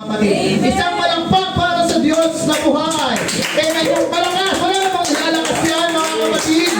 Kapatid, isang malampag para sa Diyos na buhay. Amen. Yung malakas, wala namang ilalakas yan, mga kapatid.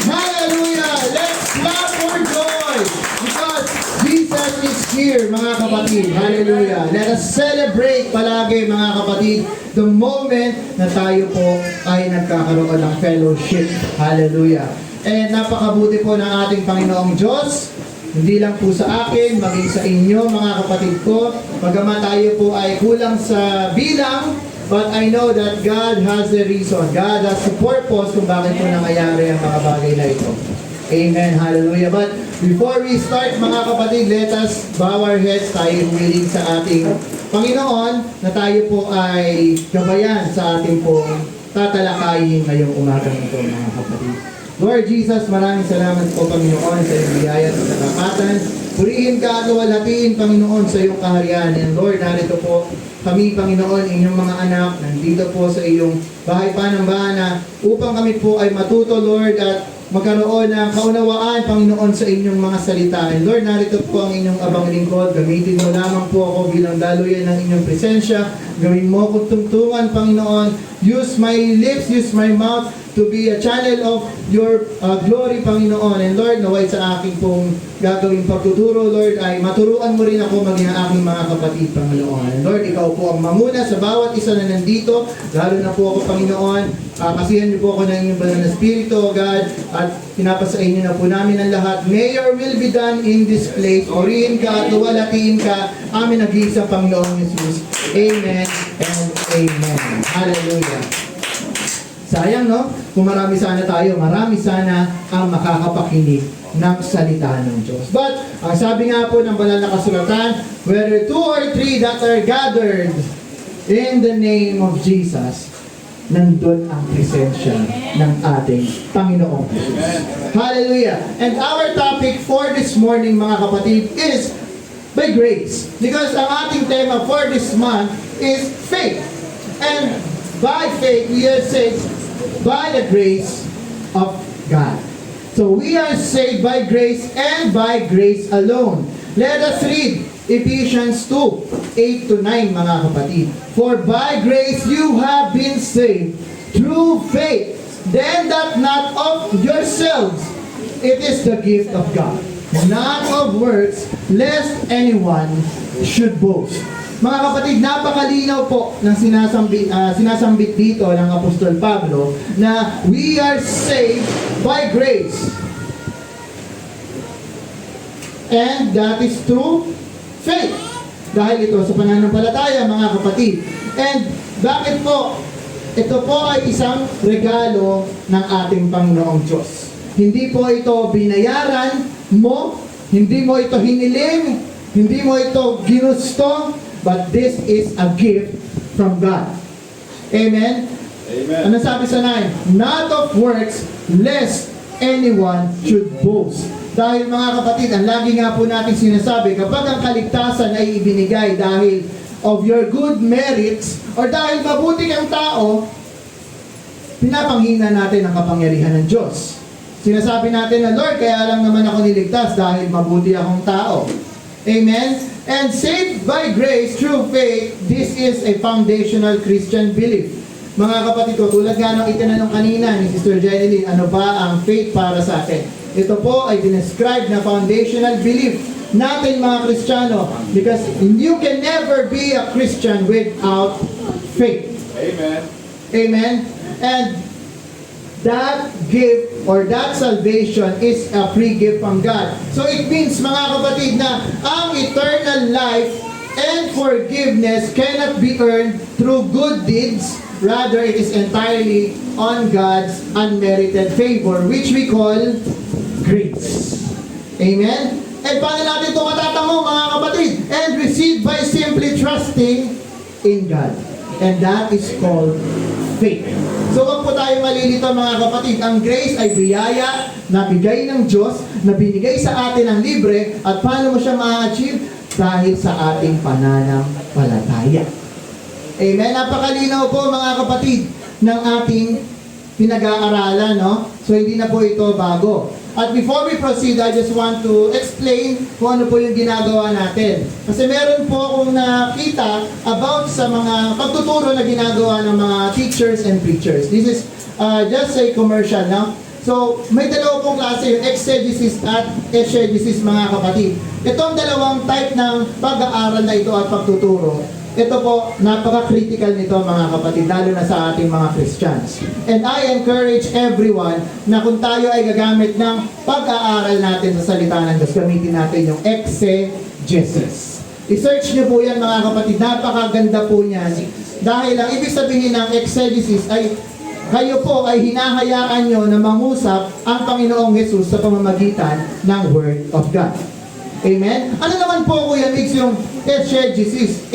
Hallelujah! Let's clap for joy because Jesus is here, mga kapatid. Hallelujah! Let us celebrate palagi, mga kapatid, the moment na tayo po ay nagkakaroon ng fellowship. Hallelujah! And napakabuti po ng ating Panginoong Diyos. Hindi lang po sa akin, maging sa inyo, mga kapatid ko. Bagaman tayo po ay kulang sa bilang, but I know that God has the reason. God has the purpose kung bakit po nangyayari ang mga bagay na ito. Amen. Hallelujah. But before we start, mga kapatid, let us bow our heads. Tayo humiling sa ating Panginoon na tayo po ay gabayan sa ating pong tatalakayin ngayong umagang ito, mga kapatid. Lord Jesus, maraming salamat po, Panginoon, sa iyong biyaya at katapatan. Purihin ka at luwalhatiin, Panginoon, sa iyong kaharian. And Lord, narito po kami, Panginoon, inyong mga anak, nandito po sa iyong bahay panambana, upang kami po ay matuto, Lord, at magkaroon ng kaunawaan, Panginoon, sa inyong mga salita. And Lord, narito po ang inyong abang lingkod. Gamitin mo lamang po ako bilang daluyan ng inyong presensya. Gawin mo kong tungtungan, Panginoon. Use my lips, use my mouth to be a channel of your glory, Panginoon. And Lord, naway sa aking pong gagawing pagtuturo, Lord, ay maturuan mo rin ako maging ang aking mga kapatid, Panginoon. And Lord, ikaw po ang manguna sa bawat isa na nandito, lalo na po ako, Panginoon. Kasihan niyo po ako ng inyong banal na Espiritu, O God, at pinapasain niyo na po namin ang lahat. May your will be done in this place. Purihin ka at luwalhatiin ka, amin nag-iisang Panginoong Jesus. Amen and amen. Hallelujah. Sayang, no? Kung marami sana tayo, marami sana ang makakapakinig ng salita ng Diyos. But, ang sabi nga po ng banal na kasulatan, whether 2 or 3 that are gathered in the name of Jesus, nandun ang presensya ng ating Panginoong Jesus. Hallelujah! And our topic for this morning, mga kapatid, is by grace. Because ang ating tema for this month is faith. And by faith, we are saved by the grace of God. So we are saved by grace and by grace alone. Let us read Ephesians 2:8 to 9, mga kapatid. For by grace you have been saved through faith, then that not of yourselves, it is the gift of God, not of works, lest anyone should boast. Mga kapatid, napakalinaw po ng sinasambit dito ng Apostol Pablo na we are saved by grace. And that is through faith. Dahil ito sa pananampalataya, mga kapatid. And bakit po? Ito po ay isang regalo ng ating Panginoong Diyos. Hindi po ito binayaran mo, hindi mo ito hiniling, hindi mo ito ginusto, but this is a gift from God. Amen? Amen. Ano sabi sa 9? Not of works, lest anyone should boast. Dahil mga kapatid, ang lagi nga po natin sinasabi, kapag ang kaligtasan ay ibinigay dahil of your good merits, or dahil mabuti kang tao, pinapanghina natin ang kapangyarihan ng Diyos. Sinasabi natin na, Lord, kaya lang naman ako niligtas dahil mabuti akong tao. Amen? And saved by grace through faith, this is a foundational Christian belief. Mga kapatid ko, tulad nga nung itinanong kanina ni Sister Jeneline, ano ba ang faith para sa atin? Ito po ay dinescribe na foundational belief natin, mga Kristiyano, because you can never be a Christian without faith. Amen. Amen? And that gift or that salvation is a free gift from God. So it means, mga kapatid, na ang eternal life and forgiveness cannot be earned through good deeds. Rather, it is entirely on God's unmerited favor, which we call grace. Amen? And paano natin ito matatamo, mga kapatid? And received by simply trusting in God. And that is called faith. So wag po tayo malilito, mga kapatid. Ang grace ay biyaya na bigay ng Diyos, na binigay sa atin ng libre, at paano mo siya ma-achieve? Dahil sa ating pananampalataya. Amen? Napakalinaw po, mga kapatid, ng ating pinag-aaralan, no? So hindi na po ito bago. At before we proceed, I just want to explain kung ano po yung ginagawa natin. Kasi meron po akong nakita about sa mga pagtuturo na ginagawa ng mga teachers and preachers. This is just a commercial, no? So, may dalawa pong klase, yung exegesis at exegesis, mga kapatid. Itong dalawang type ng pag-aaral na ito at pagtuturo, ito po, napaka-critical nito mga kapatid, lalo na sa ating mga Christians. And I encourage everyone na kung tayo ay gagamit ng pag-aaral natin sa salita ng Diyos, gamitin natin yung exegesis. I-search niyo po yan mga kapatid, napakaganda po niyan. Dahil ang ibig sabihin ng exegesis ay kayo po ay hinahayaan nyo na mangusap ang Panginoong Jesus sa pamamagitan ng Word of God. Amen? Ano naman po, Kuya Mix, yung exegesis?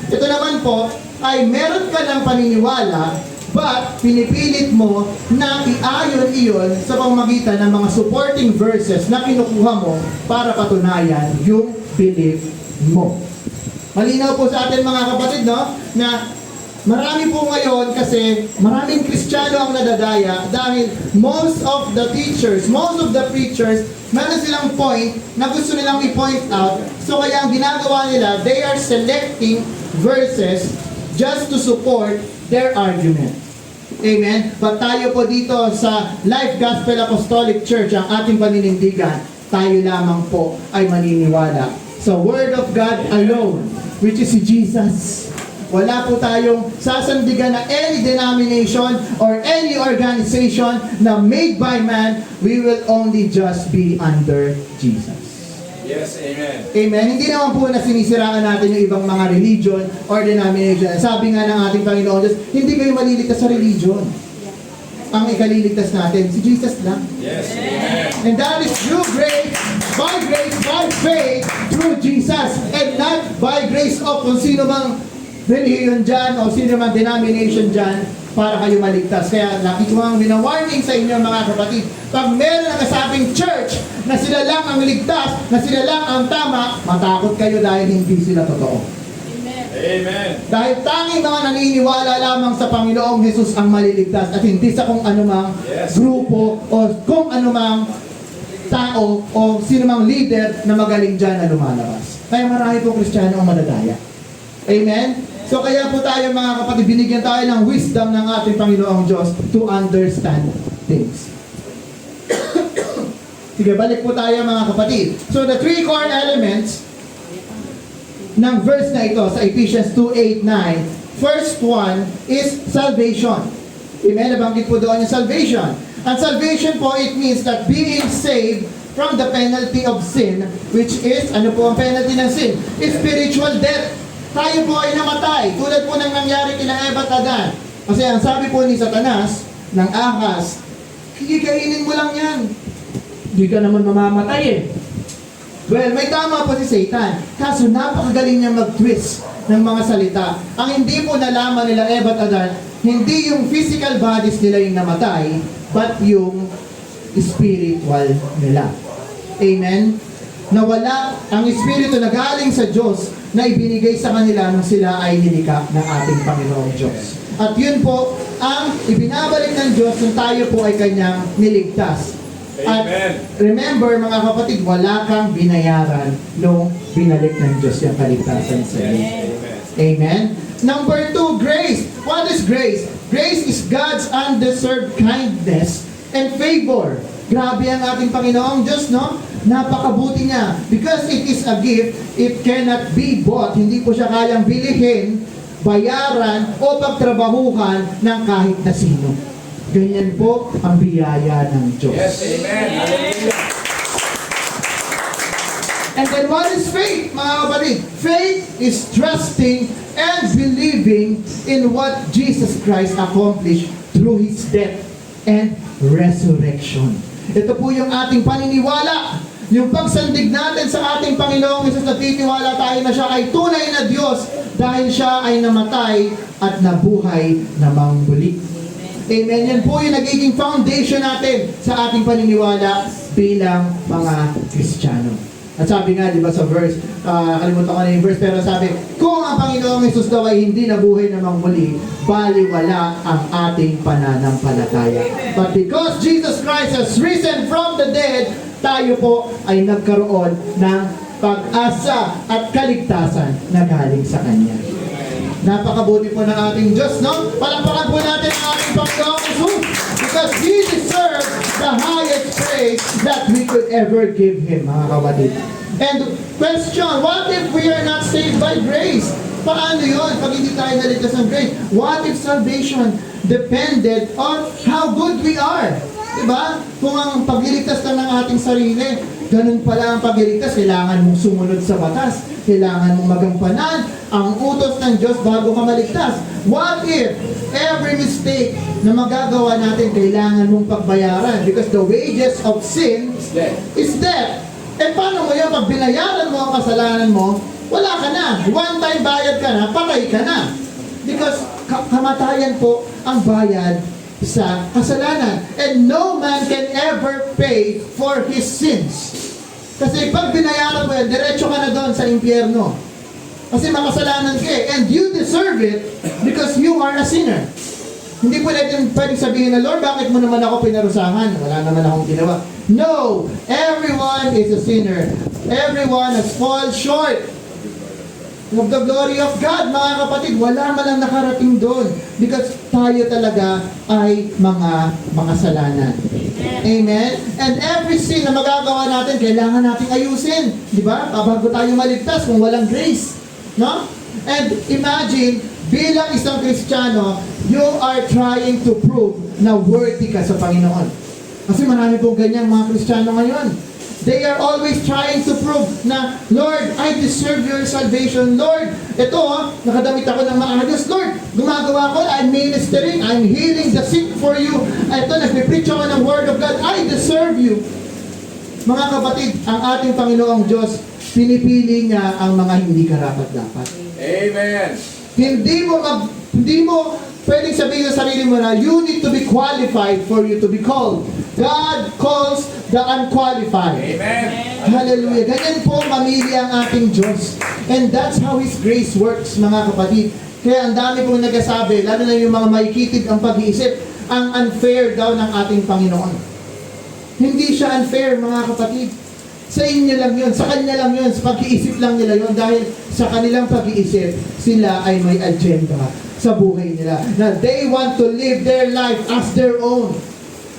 Ito naman po ay meron ka ng paniniwala but pinipilit mo na iayon iyon sa pamamagitan ng mga supporting verses na kinukuha mo para patunayan yung belief mo. Malinaw po sa atin mga kapatid, no? Na marami po ngayon kasi maraming Kristiyano ang nadadaya dahil most of the teachers, most of the preachers, meron silang point na gusto nilang i-point out. So kaya ang ginagawa nila, they are selecting verses just to support their argument. Amen? But tayo po dito sa Life Gospel Apostolic Church, ang ating paninindigan, tayo lamang po ay maniniwala sa Word of God alone, which is si Jesus. Wala po tayong sasandigan na any denomination or any organization na made by man. We will only just be under Jesus. Yes, amen. Amen. Hindi naman po na sinisiraan natin yung ibang mga religion or denomination. Sabi nga ng ating Panginoon Diyos, hindi kayo maliligtas sa religion. Ang ikaliligtas natin, si Jesus lang. Yes, amen. And that is through grace, by faith, through Jesus. And not by grace of kung sino mang religion dyan o sino man denomination dyan para kayo maligtas. Kaya laki ko ang wina-warning sa inyo mga kapatid. Pag meron ang kasabing church na sila lang ang ligtas, na sila lang ang tama, matakot kayo dahil hindi sila totoo. Amen. Dahil tanging mga naniniwala lamang sa Panginoong Jesus ang maliligtas at hindi sa kung anumang grupo o kung anumang tao o sino mang leader na magaling dyan na lumalabas. Kaya marami po Kristiyano ang madadaya. Amen? So kaya po tayo mga kapatid, binigyan tayo ng wisdom ng ating Panginoong Diyos to understand things. Sige, balik po tayo mga kapatid. So the three core elements ng verse na ito sa Ephesians 2:8-9, first one is salvation. Amen? Nabanggit po doon yung salvation. And salvation po, it means that being saved from the penalty of sin, which is, ano po ang penalty ng sin? It's spiritual death. Tayo po ay namatay, tulad po ng nangyari kina Eva at Adan. Kasi ang sabi po ni Satanas, ng ahas, kikainin mo lang yan. Hindi ka naman mamamatay eh. Well, may tama po si Satan. Kaso napakagaling niya mag-twist ng mga salita. Ang hindi po nalaman nila Eva at Adan, hindi yung physical bodies nila yung namatay, but yung spiritual nila. Amen? Nawala ang espiritu na galing sa Diyos na ibinigay sa kanila nung sila ay nilikha ng ating Panginoong Diyos. At yun po ang ibinabalik ng Diyos nung tayo po ay kanyang niligtas. At remember mga kapatid, wala kang binayaran nung binalik ng Diyos yung kaligtasan sa iyo. Amen? Number 2, grace. What is grace? Grace is God's undeserved kindness and favor. Grabe ang ating Panginoong Diyos, no? Napakabuti niya. Because it is a gift, it cannot be bought. Hindi po siya kayang bilihin, bayaran, o pagtrabahuhan ng kahit na sino. Ganyan po ang biyaya ng Diyos. Yes, amen. Hallelujah. And then what is faith, mga kapatid? Faith is trusting and believing in what Jesus Christ accomplished through His death and resurrection. Ito po yung ating paniniwala. Yung pagsandig natin sa ating Panginoong Jesus, natitiwala tayo na siya ay tunay na Diyos dahil siya ay namatay at nabuhay namang muli. Amen. Yan po yung nagiging foundation natin sa ating paniniwala bilang mga Kristiyano. At sabi nga, di ba sa verse, kalimutan ko na yung verse, pero sabi, kung ang Panginoong Hesus daw ay hindi nabuhay namang muli, baliwala ang ating pananampalataya. But because Jesus Christ has risen from the dead, tayo po ay nagkaroon ng pag-asa at kaligtasan na galing sa Kanya. Napakabuti po ng ating Diyos, no? Palakpakan po natin ang ating Panginoong Hesus because He deserves the highest praise that we could ever give Him, mga kapatid. And question, what if we are not saved by grace? Paano yun pag hindi tayo naligtas ng grace? What if salvation depended on how good we are? Diba? Kung ang pagliligtas lang ng ating sarili, ganun pala ang pagliligtas, kailangan mong sumunod sa batas, kailangan mong magampanan ang utos ng Diyos bago ka maligtas. What if every mistake na magagawa natin, kailangan mong pagbayaran? Because the wages of sin is death. Eh paano mo yun? Pag binayaran mo ang kasalanan mo, wala ka na. One time bayad ka na, patay ka na. Because kamatayan po ang bayad sa kasalanan. And no man can ever pay for his sins. Kasi pag binayaran mo yan, diretso ka na doon sa impyerno. Kasi makasalanan ka eh. And you deserve it because you are a sinner. Hindi po natin pwedeng sabihin na, Lord, bakit mo naman ako pinarusahan? Wala naman akong ginawa. No! Everyone is a sinner. Everyone has fallen short of the glory of God, mga kapatid. Wala man lang nakarating doon because tayo talaga ay mga makasalanan. Amen? And every sin na magagawa natin, kailangan nating ayusin. Di ba? Bago tayo maligtas kung walang grace. No? And imagine, bilang isang Kristiyano, you are trying to prove na worthy ka sa Panginoon. Kasi marami pong ganyang mga Kristiyano ngayon. They are always trying to prove na, Lord, I deserve your salvation. Lord, ito, nakadamit ako ng maayos. Lord, gumagawa ko, I'm ministering, I'm healing the sick for you. Ito, nagpipreach ako ng Word of God. I deserve you. Mga kapatid, ang ating Panginoong Diyos, pinipili niya ang mga hindi karapat-dapat. Amen. Hindi mo pwedeng sabihin sa sarili mo na you need to be qualified for you to be called. God calls the unqualified. Amen. Hallelujah. Ganyan po mamili ang ating Diyos. And that's how His grace works, mga kapatid. Kaya ang dami pong nagsasabi, lalo na yung mga maikitid ang pag-iisip, ang unfair daw ng ating Panginoon. Hindi siya unfair, mga kapatid. Sa inyo lang yun, sa kanya lang yun, sa pag-iisip lang nila yun, dahil sa kanilang pag-iisip, sila ay may agenda sa buhay nila. Na they want to live their life as their own.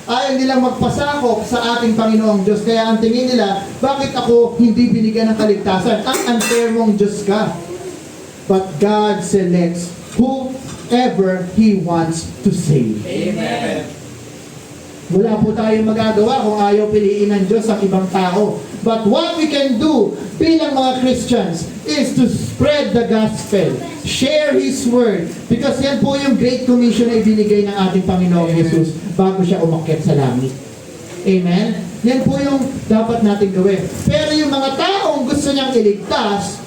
Ayaw nilang magpasakop sa ating Panginoong Diyos. Kaya ang tingin nila, bakit ako hindi binigyan ng kaligtasan? Ang unfair mong Diyos ka. But God selects whoever He wants to save. Amen. Wala po tayong magagawa kung ayaw piliin ng Diyos ang ibang tao. But what we can do bilang mga Christians is to spread the gospel, share His Word, because yan po yung Great Commission na ibinigay ng ating Panginoong Jesus bago siya umakyat sa langit. Amen? Yan po yung dapat natin gawin. Pero yung mga taong gusto niyang iligtas,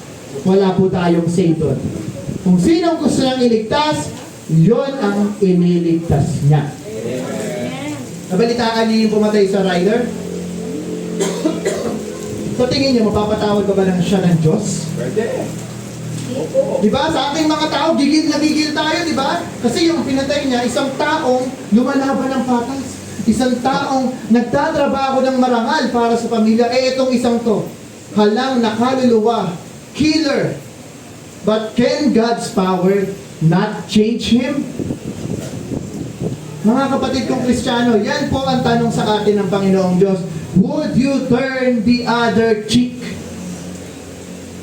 wala po tayong say doon. Kung sinong gusto niyang iligtas, yon ang iniligtas niya. Nabalitaan niyo yung pumatay sa rider? So tingin niyo, mapapatawad ba ng siya ng Diyos? Pwede. Diba? Sa ating mga tao, gigil na gigil tayo, diba? Kasi yung pinatay niya, isang taong lumalaban ng patas. Isang taong nagtatrabaho ng marangal para sa pamilya. Eh, itong isang to, halang nakaluluwa, killer. But can God's power not change him? Mga kapatid kong Kristiyano, yan po ang tanong sa atin ng Panginoong Diyos. Would you turn the other cheek?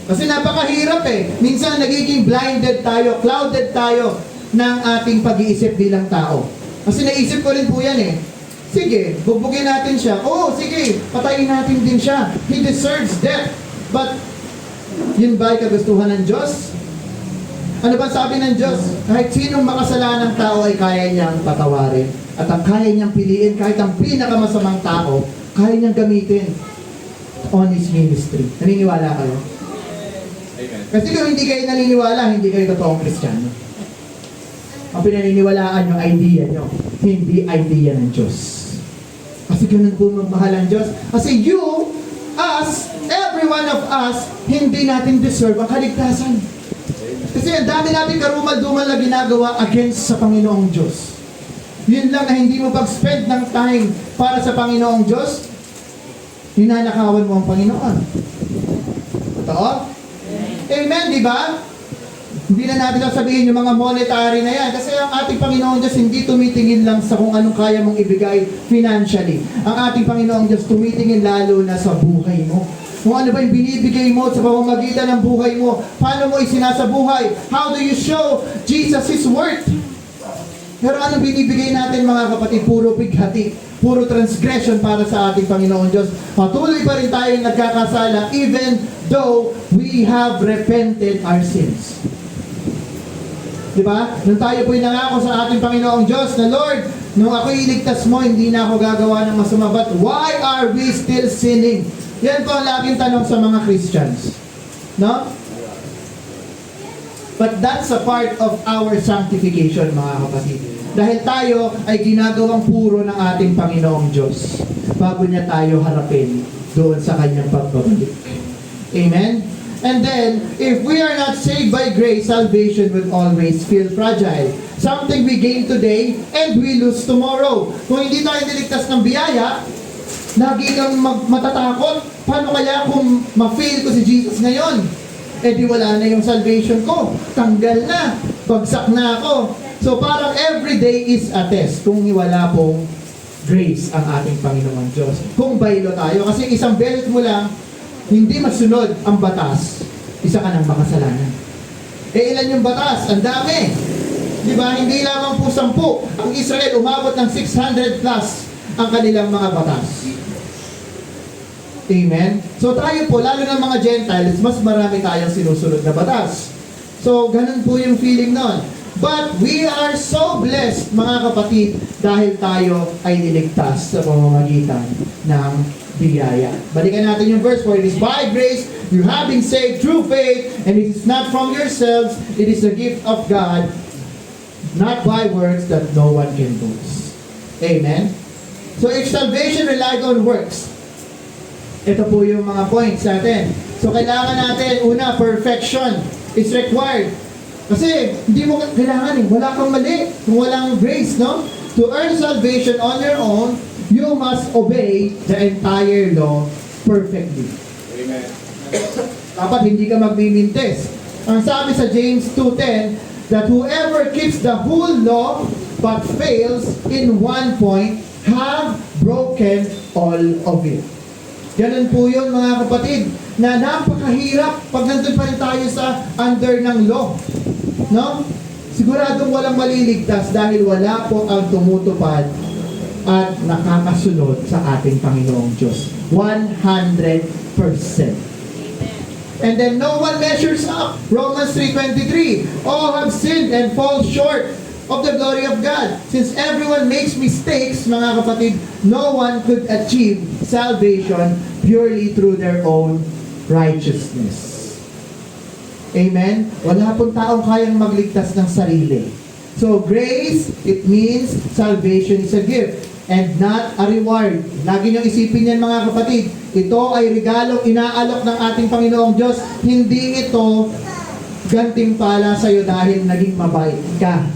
Kasi napakahirap eh. Minsan nagiging blinded tayo, clouded tayo ng ating pag-iisip bilang tao. Kasi naisip ko rin po yan eh. Sige, bugbugin natin siya. Oo, sige, patayin natin din siya. He deserves death. But, yun ba ay kagustuhan ng Diyos? Ano ba sabi ng Diyos? Kahit sinong makasalanang tao ay kaya niyang patawarin. At ang kaya niyang piliin, kahit ang pinakamasamang tao, kaya niyang gamitin on His ministry. Naniniwala kayo? Amen. Kasi kung hindi kayo naniniwala, hindi kayo totoong Kristiyano. Ang pinaniniwalaan yung idea nyo, hindi idea ng Diyos. Kasi ganun po magmahal ang Diyos. Kasi you us, every one of us, hindi natin deserve ang kaligtasan. Kasi ang dami natin karumal-dumal na ginagawa against sa Panginoong Diyos. Yun lang na hindi mo pag-spend ng time para sa Panginoong Diyos, hinanakawan mo ang Panginoon. Totoo? Amen, di ba? Hindi na natin sasabihin yung mga monetary na yan. Kasi ang ating Panginoong Diyos hindi tumitingin lang sa kung anong kaya mong ibigay financially. Ang ating Panginoong Diyos tumitingin lalo na sa buhay mo. Kung ano ba yung binibigay mo sa pamamagitan ng buhay mo. Paano mo isinasabuhay? How do you show Jesus His worth? Pero ano binibigay natin mga kapatid? Puro bighati. Puro transgression para sa ating Panginoon Diyos. Patuloy pa rin tayong nagkakasala even though we have repented our sins. Diba? Nung tayo po'y nangako sa ating Panginoong Diyos na Lord, nung ako'y iligtas mo, hindi na ako gagawa ng masama. But why are we still sinning? Yan po ang laging tanong sa mga Christians. No? But that's a part of our sanctification, mga kapatid. Dahil tayo ay ginagawang puro ng ating Panginoong Diyos bago niya tayo harapin doon sa kanyang pagbabalik. Amen? And then, if we are not saved by grace, salvation will always feel fragile. Something we gain today and we lose tomorrow. Kung hindi tayo niligtas ng biyaya, lagi kang matatakot. Paano kaya kung ma-fail ko si Jesus ngayon? Eh di wala na yung salvation ko. Tanggal na. Bagsak na ako. So parang every day is a test kung wala pong grace ang ating Panginoon Diyos. Kung baylo tayo, kasi isang beses mo lang, hindi masunod ang batas, isa ka ng makasalanan. Eh ilan yung batas? Ang dami. Di ba? Hindi lamang po 10. Ang Israel umabot ng 600 plus ang kanilang mga batas. Amen? So tayo po, lalo ng mga Gentiles, mas marami tayong sinusunod na batas. So ganun po yung feeling nun. But we are so blessed, mga kapatid, dahil tayo ay niligtas sa pamamagitan ng biyaya. Balikan natin yung verse 4. It is by grace you have been saved through faith, and it is not from yourselves, it is a gift of God, not by works that no one can boast. Amen? So if salvation relied on works, ito po yung mga points natin. So kailangan natin, una, perfection is required. Kasi hindi mo kailangan wala kang mali kung walang grace, no? To earn salvation on your own, you must obey the entire law perfectly. Amen. Dapat hindi ka magmimintes. Ang sabi sa James 2:10, that whoever keeps the whole law but fails in one point, have broken all of it. Ganun po yun mga kapatid, na napakahirap pag nandun pa rin tayo sa under ng law. No? Siguradong walang maliligtas dahil wala po ang tumutupad at nakakasunod sa ating Panginoong Diyos. 100%. And then no one measures up. Romans 3:23. All have sinned and fall short of the glory of God. Since everyone makes mistakes, mga kapatid, no one could achieve salvation purely through their own righteousness. Amen? Wala pong taong kayang magligtas ng sarili. So grace, it means salvation is a gift and not a reward. Lagi niyong isipin yan mga kapatid. Ito ay regalong inaalok ng ating Panginoong Diyos. Hindi ito gantimpala sa iyo dahil naging mabait ka.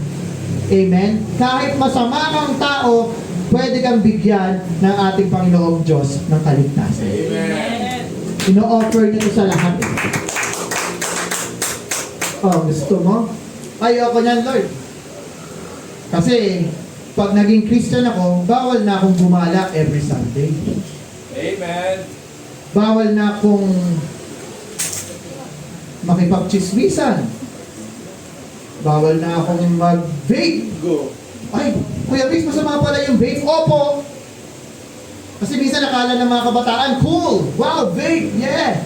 Amen? Kahit masama kang tao, pwede kang bigyan ng ating Panginoong Diyos ng kaligtasan. Amen. Ino-offer niya ito sa lahat. Oh, gusto mo? Ayoko niyan, Lord. Kasi, pag naging Christian ako, bawal na akong gumala every Sunday. Amen. Bawal na akong makipagchismisan. Bawal na akong mag-vape. Go. Ay, Kuya Vince, masama pala yung vape. Opo! Kasi minsan nakala ng mga kabataan, cool! Wow, vape! Yeah!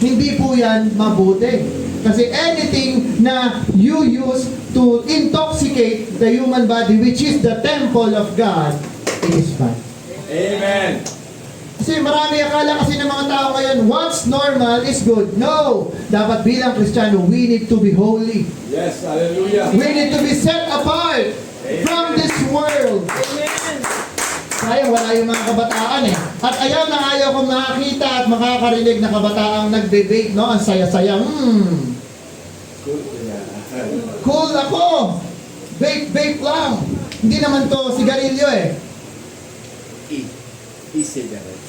Hindi po yan mabuti. Kasi anything na you use to intoxicate the human body, which is the temple of God, it is bad. Amen. Kasi marami akala kasi ng mga tao ngayon, what's normal is good. No! Dapat bilang Kristiyano, we need to be holy. Yes, hallelujah. We need to be set apart from this world. Amen. Sayang, wala yung mga kabataan eh. At ayaw na ayaw kong makakita at makakarinig na kabataang nagbe-vape, no? Ang saya-saya. Good. Yeah. Cool ako! Vape lang! Hindi naman to sigarilyo eh. E-cigarette.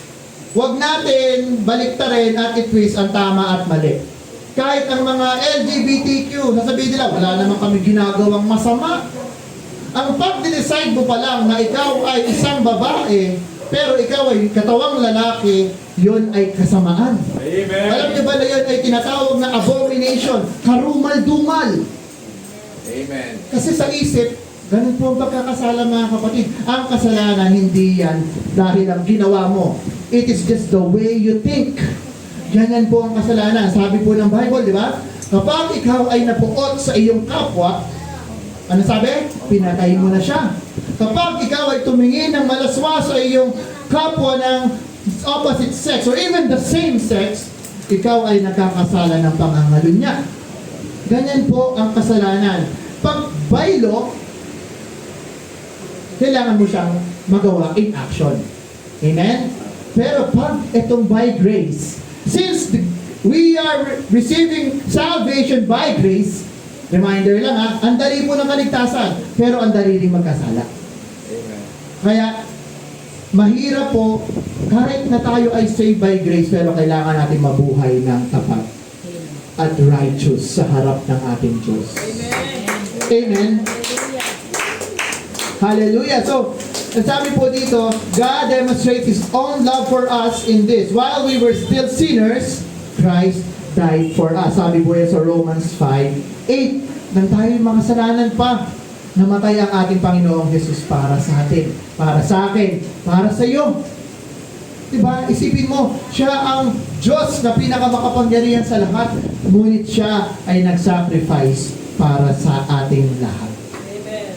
Huwag natin baliktarin at i-twist ang tama at mali. Kahit ang mga LGBTQ, nasabihin nila, wala naman kami ginagawang masama. Ang pag-decide mo pa lang na ikaw ay isang babae, pero ikaw ay katawang lalaki, yun ay kasamaan. Amen. Alam niyo ba na yun ay tinatawag na abomination, karumal-dumal. Amen. Kasi sa isip, ganun po ang pagkakasala mga kapatid. Ang kasalanan, hindi yan dahil ang ginawa mo. It is just the way you think. Ganyan po ang kasalanan. Sabi po ng Bible, di ba? Kapag ikaw ay napuot sa iyong kapwa, ano sabi? Pinatay mo na siya. Kapag ikaw ay tumingin ng malaswa sa iyong kapwa ng opposite sex or even the same sex, ikaw ay nakakasala ng pangangalunya. Ganyan po ang kasalanan. Pag baylo, kailangan mo siyang magawa in action. Amen? Pero pag itong by grace, since we are receiving salvation by grace, reminder lang ha, ang dali po ng kaligtasan, pero ang dali rin magkasala. Amen. Kaya, mahirap po, kahit na tayo ay saved by grace, pero kailangan natin mabuhay ng tapat at righteous sa harap ng ating Diyos. Amen. Hallelujah. So, sabi po dito, God demonstrates His own love for us in this. While we were still sinners, Christ died for us. Sabi po yan sa Romans 5:8. Nang tayo mga kasalanan pa, namatay ang ating Panginoong Jesus para sa atin, para sa akin, para sa iyo. Diba? Isipin mo, siya ang Diyos na pinakamakapangyarihan sa lahat, ngunit siya ay nag-sacrifice para sa ating lahat.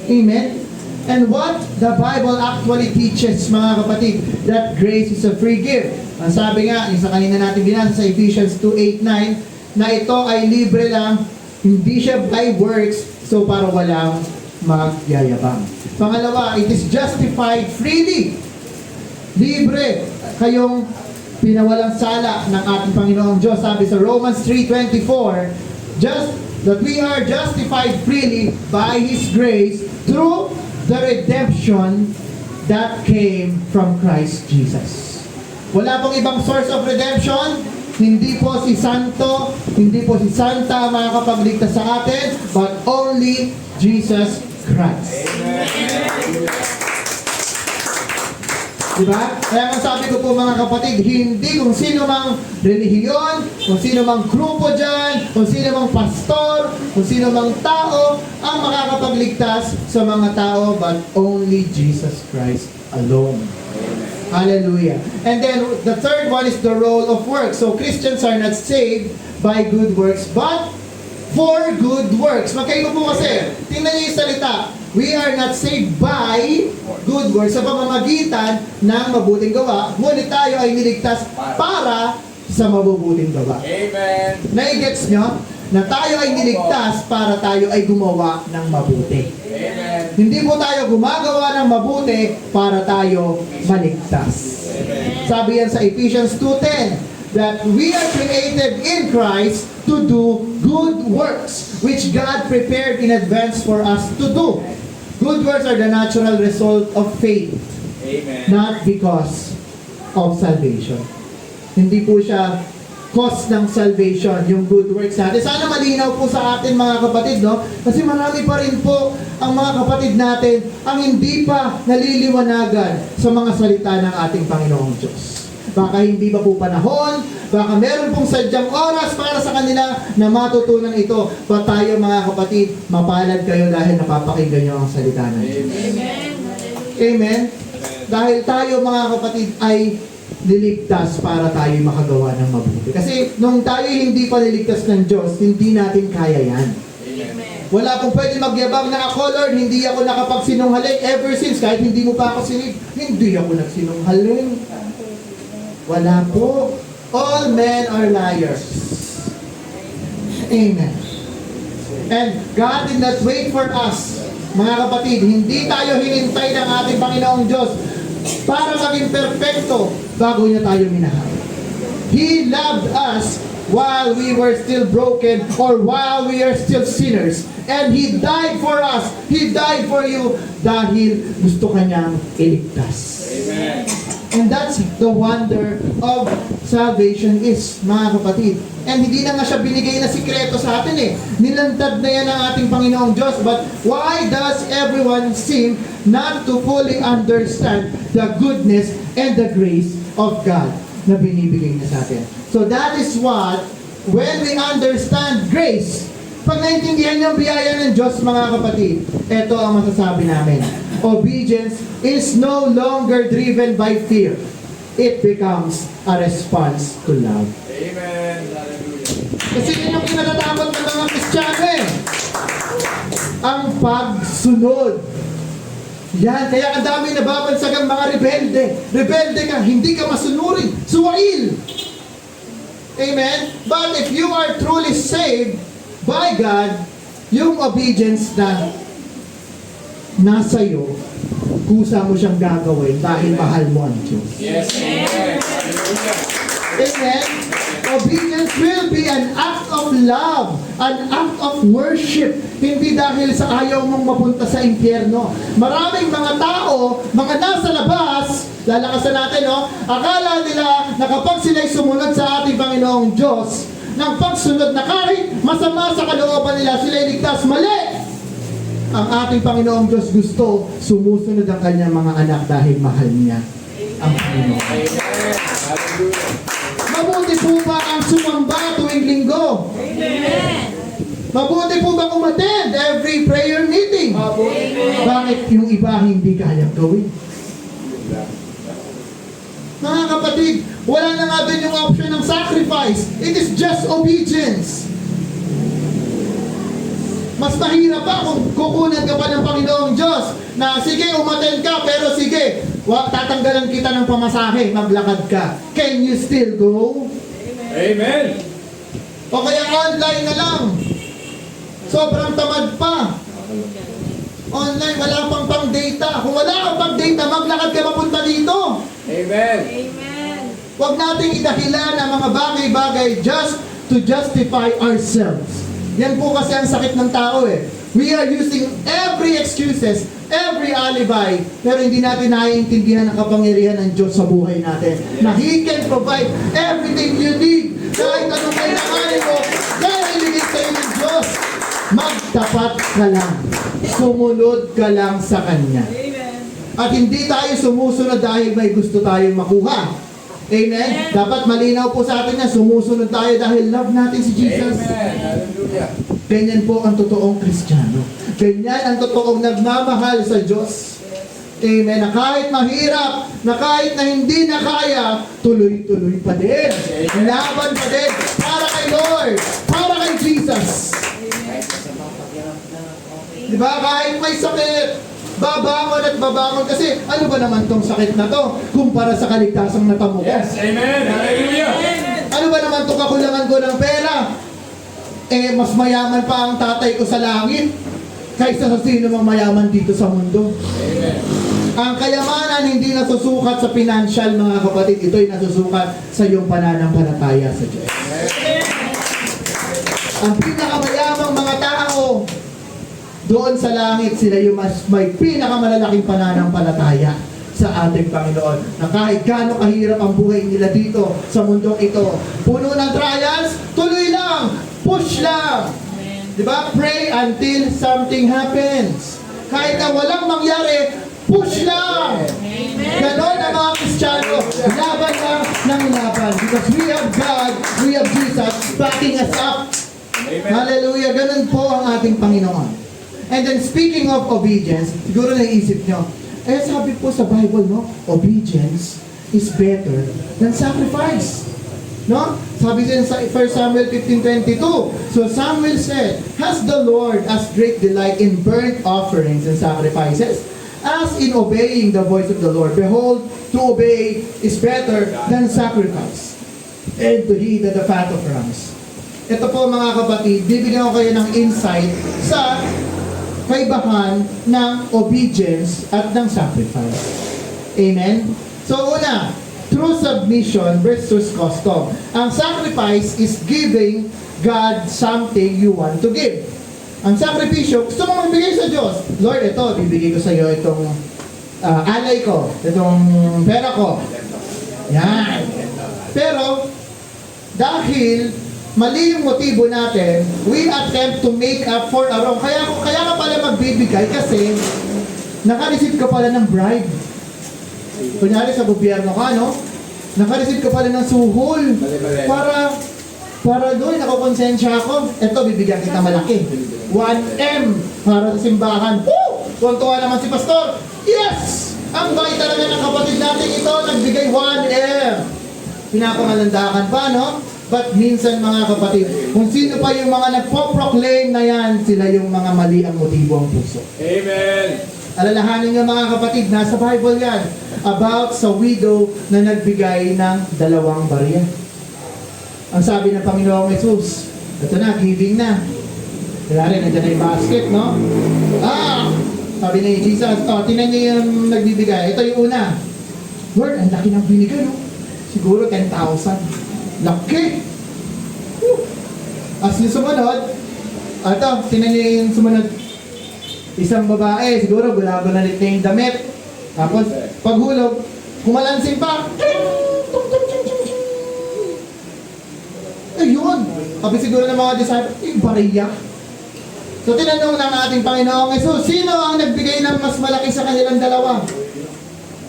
Amen? And what the Bible actually teaches, mga kapatid, that grace is a free gift. Ang sabi nga, yung sa kanina natin binasa sa Ephesians 2:8-9, na ito ay libre lang, hindi siya by works, so para walang magyayabang. Pangalawa, it is justified freely. Libre kayong pinawalang sala ng ating Panginoong Diyos. Sabi sa Romans 3:24, just that we are justified freely by His grace through the redemption that came from Christ Jesus. Wala pong ibang source of redemption. Hindi po si Santo, hindi po si Santa makakapagligtas sa atin, but only Jesus Christ. Diba? Kaya ang sabi ko po mga kapatid, hindi kung sino mang relihiyon, kung sino mang grupo dyan, kung sino mang pastor, kung sino mang tao, ang makakapagligtas sa mga tao, but only Jesus Christ alone. Hallelujah. And then, the third one is the role of works. So, Christians are not saved by good works, but for good works. Magkaiba po kasi. Tingnan niyo yung salita. We are not saved by good works sa pamamagitan ng mabuting gawa, ngunit tayo ay niligtas para sa mabubuting gawa. Amen. Naigets nyo? Na tayo ay niligtas para tayo ay gumawa ng mabuti. Amen. Hindi po tayo gumagawa ng mabuti para tayo maligtas. Sabi yan sa Ephesians 2:10, that we are created in Christ to do good works, which God prepared in advance for us to do. Good works are the natural result of faith, Amen. not because of salvation. Hindi po siya cause ng salvation, yung good works natin. Sana malinaw po sa atin mga kapatid, no? Kasi marami pa rin po ang mga kapatid natin ang hindi pa naliliwanagan sa mga salita ng ating Panginoong Diyos. Baka hindi pa po panahon, baka meron pong sadyang oras para sa kanila na matutunan ito. Pa tayo mga kapatid, mapalad kayo dahil napapakinggan nyo ang salita ng Diyos. Amen. Amen? Dahil tayo mga kapatid ay niligtas para tayo makagawa ng mabuti. Kasi nung tayo hindi pa niligtas ng Diyos, hindi natin kaya yan. Amen. Wala pong pwede magyabang na ako, Lord, hindi ako nakapagsinungaling ever since, kahit hindi mo pa ako sinig, hindi ako nagsinungaling. Wala po. All men are liars. Amen. And God did not wait for us. Mga kapatid, hindi tayo hinintay ng ating Panginoong Diyos para maging perfecto bago niya tayo minahal. He loved us while we were still broken or while we are still sinners. And He died for us. He died for you dahil gusto kanyang iligtas. Amen. And that's the wonder of salvation is, mga kapatid. And hindi na nga siya binigay na sikreto sa atin eh. Nilantad na yan ng ating Panginoong Diyos. But why does everyone seem not to fully understand the goodness and the grace of God na binibigay niya sa atin? So that is what, when we understand grace, pag naintindihan niyo ang biyaya ng Diyos, mga kapatid, ito ang masasabi namin. Obedience is no longer driven by fear. It becomes a response to love. Amen. Hallelujah. Kasi yun yung kinatatakot ng mga Kristiyano eh. Ang pagsunod. Yan, kaya ang dami nababansag ang mga rebelde. Rebelde ka, hindi ka masunurin. Suwail. Amen? But if you are truly saved by God, yung obedience na nasa iyo, kusa mo siyang gagawin dahil mahal mo ang Diyos. Yes. Amen. Hallelujah. Amen? Obedience will be an act of love, an act of worship, hindi dahil sa ayaw mong mapunta sa impyerno. Maraming mga tao, mga nasa labas, lalakasan natin, no? Akala nila na kapag sila'y sumunod sa ating Panginoong Diyos, ng pagsunod na kahit masama sa kalooban nila, sila'y ligtas. Mali! Ang ating Panginoong Diyos gusto, sumusunod ang kanyang mga anak dahil mahal niya ang Panginoon. Amen. Hallelujah. Mabuti po ba ang sumamba tuwing linggo? Amen. Mabuti po ba umattend every prayer meeting? Amen. Bakit yung iba hindi kayang gawin? Mga kapatid, wala na nga din yung option ng sacrifice. It is just obedience. Mas mahirap pa kung kukunan ka pa ng Panginoong Diyos na sige, umattend ka, pero sige, tatanggalan kita ng pamasahe, maglakad ka. Can you still go? Amen. O kaya online na lang. Sobrang tamad pa. Online, wala pang data. Kung wala kang pang data, maglakad ka mapunta dito. Amen. Amen. Huwag nating idahilan ang mga bagay-bagay just to justify ourselves. Yan po kasi ang sakit ng tao eh. We are using every excuses, every alibi, pero hindi natin naiintindihan ang kapangyarihan ng Diyos sa buhay natin. Na He can provide everything you need. Kahit anong kailanganin mo, dahil ibigay sa iyo ng Diyos. Magtapat ka lang. Sumunod ka lang sa Kanya. Amen. At hindi tayo sumusunod dahil may gusto tayong makuha. Amen? Dapat malinaw po sa atin na sumusunod tayo dahil love natin si Jesus. Amen. Hallelujah. Ganyan po ang totoong Kristiyano. Ganyan ang totoong nagmamahal sa Diyos. Amen. Na kahit mahirap, na kahit na hindi na kaya, tuloy-tuloy pa din. Laban pa din. Para kay Lord. Para kay Jesus. Diba? Kahit may sakit, babangon at babangon. Kasi ano ba naman tong sakit na to kumpara sa kaligtasang natamo ko? Yes. Amen. Hallelujah. Ano ba naman tong kakulangan ko ng pera? Eh, mas mayaman pa ang tatay ko sa langit kaysa sa sino mang mayaman dito sa mundo. Amen. Ang kayamanan hindi nasusukat sa financial, mga kapatid. Ito'y nasusukat sa iyong pananampalataya sa Diyos. Ang pinakamayamang mga tao doon sa langit, sila yung mas may pinakamalalaking pananampalataya sa ating Panginoon. Na kahit gaano kahirap ang buhay nila dito sa mundong ito, puno ng trials, tuloy lang, push lang. Diba? Pray until something happens. Kahit na walang mangyari, push lang. Ganon ang mga Kristiyano. Laban lang ng laban. Because we have God, we have Jesus backing us up. Amen. Hallelujah. Ganon po ang ating Panginoon. And then speaking of obedience, siguro naisip nyo, eh sabi po sa Bible, no? Obedience is better than sacrifice. No? Sabi din sa 1 Samuel 15:22. So Samuel said, "Has the Lord as great delight in burnt offerings and sacrifices, as in obeying the voice of the Lord? Behold, to obey is better than sacrifice, and to heed the fat of rams." Ito po mga kapatid, bibigyan ko kayo ng insight sa kaibahan ng obedience at ng sacrifice. Amen? So una, true submission versus custom. Ang sacrifice is giving God something you want to give. Ang sakripisyo, gusto mo magbigay sa Diyos. Lord, ito, bibigay ko sa iyo itong alay ko, itong pera ko. Yan. Pero, dahil mali yung motibo natin, we attempt to make up for a wrong. Kaya ka pala magbibigay kasi naka-receive ka pala ng bribe. Kunyari sa gobyerno ka, no? Naka-receive ka pala ng suhol. Para doon, nakakonsensya ako. Ito, bibigyan kita malaki. 1M para sa simbahan. Woo! Tuwan-tuwa naman si Pastor. Yes! Ang bait talaga ng kapatid natin ito, nagbigay 1M. Pinapangalandakan pa, no? But minsan mga kapatid, kung sino pa yung mga nagpo-proclaim na yan, sila yung mga mali ang motibo ang puso. Amen. Alalahanin nga mga kapatid, nasa Bible yan, about sa widow na nagbigay ng 2 barya. Ang sabi ng Panginoong Jesus, ito na, giving na. Kaya rin, nandiyan na yung basket, no? Sabi ni Jesus, tinan niyo yung nagbibigay. Ito yung una. Lord, ang laki ng binigay, no? Siguro 10,000. Laki! Woo! As yung sumunod, tinan niyo yung sumunod. Isang babae, siguro gulagulanit na yung damit. Tapos, paghulog, kumalansing pa. Ayun! Sabi siguro ng mga disciples, bariya. So, tinanong ng ating Panginoong Jesus, sino ang nagbigay ng mas malaki sa kanilang dalawa?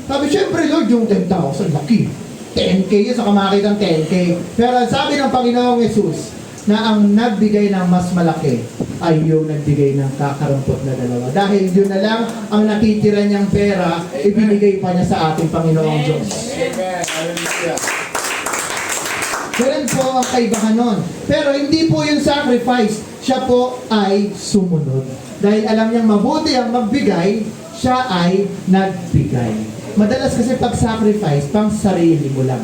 Sabi, syempre Lord, yung 10,000, laki. 10K yun, saka makakita ng 10K. Pero sabi ng Panginoong Jesus, na ang nagbigay ng mas malaki ay yung nagbigay ng kakarampot na dalawa. Dahil yun na lang ang natitira niyang pera, ibinigay pa niya sa ating Panginoong Diyos. Amen. Hallelujah. Ganun po ang kaibahan nun. Pero hindi po yung sacrifice, siya po ay sumunod. Dahil alam niyang mabuti ang magbigay, siya ay nagbigay. Madalas kasi pag-sacrifice, pang sarili mo lang.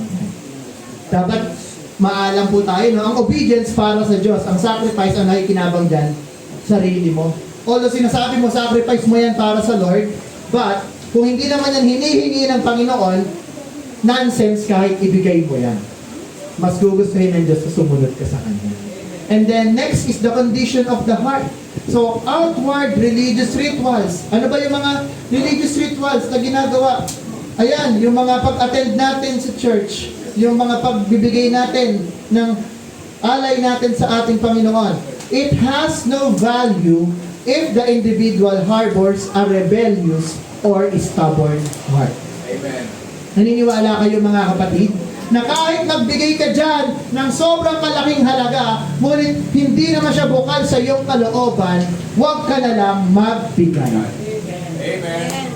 Dapat maalam po tayo, no? Ang obedience para sa Diyos, ang sacrifice ang nakikinabang dyan, sarili mo. Although sinasabi mo, sacrifice mo yan para sa Lord, but kung hindi naman yan hinihingi ng Panginoon, nonsense kahit ibigay mo yan. Mas gugustuhin ng Diyos na sumunod ka sa Kanya. And then next is the condition of the heart. So, outward religious rituals. Ano ba yung mga religious rituals na ginagawa? Ayan, yung mga pag-attend natin sa church, yung mga pagbibigay natin ng alay natin sa ating Panginoon. It has no value if the individual harbors a rebellious or stubborn heart. Amen. Naniniwala kayo mga kapatid? Na kahit nagbigay ka dyan ng sobrang malaking halaga, ngunit hindi naman siya bukal sa iyong kalooban, huwag ka na lang magbigay. Amen.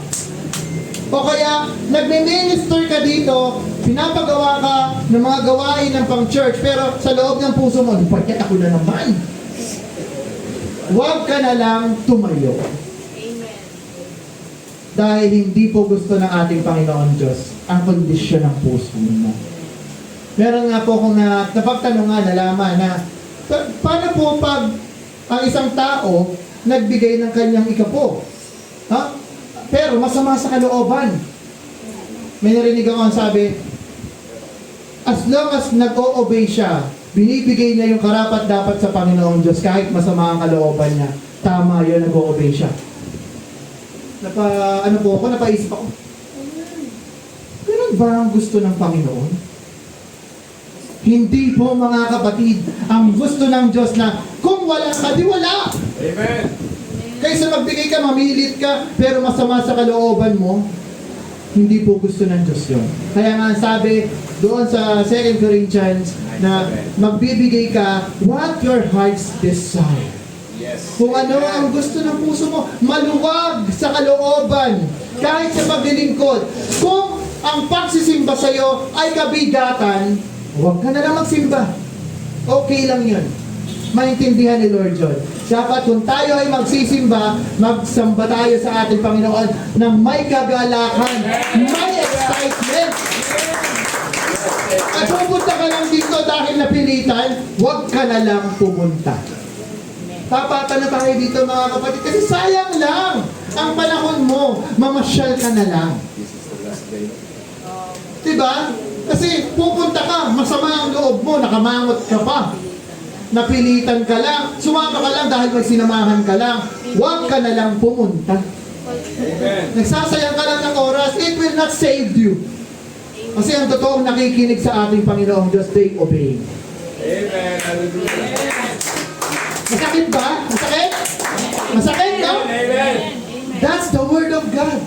O kaya, nagme-minister ka dito, pinapagawa ka ng mga gawain ng pang-church, pero sa loob ng puso mo, bakit ako na naman? Huwag ka na lang tumayo. Amen. Dahil hindi po gusto ng ating Panginoon Diyos ang kondisyon ng puso mo. Meron nga po akong napagtanungan, nalaman na paano po pag ang isang tao nagbigay ng kanyang ikapo? Ha? Pero masama sa kalooban. May narinig ako ang sabi, as long as nag-o-obey siya, binibigay niya yung karapat dapat sa Panginoong Diyos kahit masama ang kalooban niya. Tama yun, nag-o-obey siya. Napaisip ako, ganun ba ang gusto ng Panginoon? Hindi po mga kapatid, ang gusto ng Diyos na kung wala ka, di wala. Amen. Kaysa magbigay ka, mamilit ka, pero masama sa kalooban mo, hindi po gusto ng Diyos yun. Kaya nga sabi doon sa 2 Corinthians na magbibigay ka what your hearts desire. Yes. Kung ano ang gusto ng puso mo, maluwag sa kalooban, kahit sa paglilingkod. Kung ang pagsisimba sa'yo ay kabigatan, huwag ka na lang magsimba. Okay lang yun. Maintindihan ni Lord John. Dapat kung tayo ay magsisimba, magsamba tayo sa ating Panginoon na may kagalakan, may excitement. At pupunta ka lang dito dahil napilitan, huwag ka na lang pumunta. Tapatan na tayo dito mga kapatid kasi sayang lang ang panahon mo, mamasyal ka na lang. Diba? Kasi pupunta ka, masama ang loob mo, nakamangot ka pa. Napilitan ka lang, sumama ka lang dahil may sinamahan ka lang. Huwag ka na lang pumunta. Amen. Nagsasayang ka lang ng oras, it will not save you. Kasi ang totoong nakikinig sa ating Panginoong Diyos, they obey. Amen. Hallelujah. Masakit ba? Masakit? Masakit, no? Amen. That's the Word of God.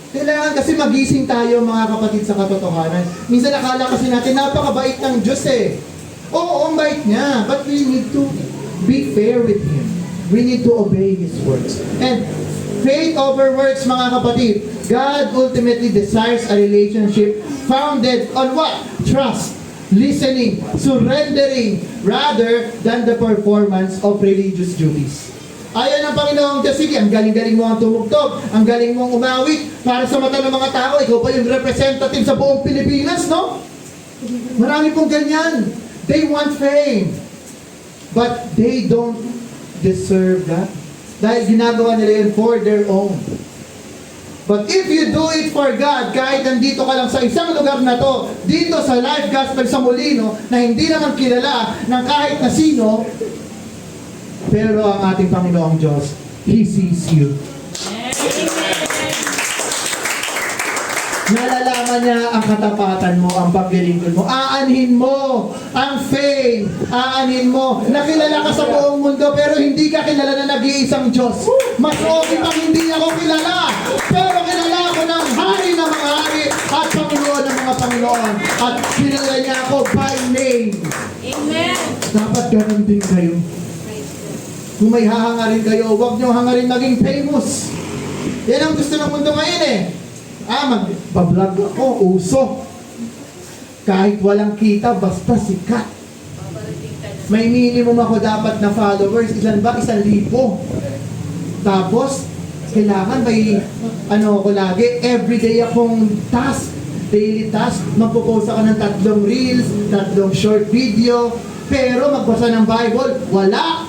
Kailangan kasi magising tayo mga kapatid sa katotohanan. Minsan akala kasi natin napakabait ng Diyos eh. Oo, ang bait niya. But we need to be fair with Him. We need to obey His words. And faith over works mga kapatid. God ultimately desires a relationship founded on what? Trust, listening, surrendering, rather than the performance of religious duties. Ayan ang Panginoong Diyos, sige, ang galing-galing mo ang tumugtog, ang galing mong umawit, para sa mata ng mga tao, ikaw pa yung representative sa buong Pilipinas, no? Marami pong ganyan. They want fame, but they don't deserve that. Dahil ginagawa nila yun for their own. But if you do it for God, kahit nandito ka lang sa isang lugar na to, dito sa Life Gospel sa Molino, na hindi naman kilala ng kahit na sino, pero ang ating Panginoong Diyos, He sees you. Nalalaman niya ang katapatan mo, ang paglilingkod mo. Aanhin mo ang fame. Aanhin mo. Nakilala ka sa buong mundo pero hindi ka kilala na nag-iisang Diyos. Mas okay pang hindi ako kilala. Pero kilala ako ng hari ng mga hari at Panginoon ng mga Panginoon. At kilala niya ako by name. Amen. Dapat ganun din kayo. Kung may hahangarin kayo, huwag niyong hangarin maging famous. Yan ang gusto ng mundo ngayon eh. Magpa-vlog ako, uso. Kahit walang kita, basta sikat. May minimum ako dapat na followers. Ilan ba? 1,000. Tapos, kailangan may, ako lagi, everyday akong task, daily task. Magpo-post ako ng 3 reels, 3 short video, pero magbasa ng Bible, wala.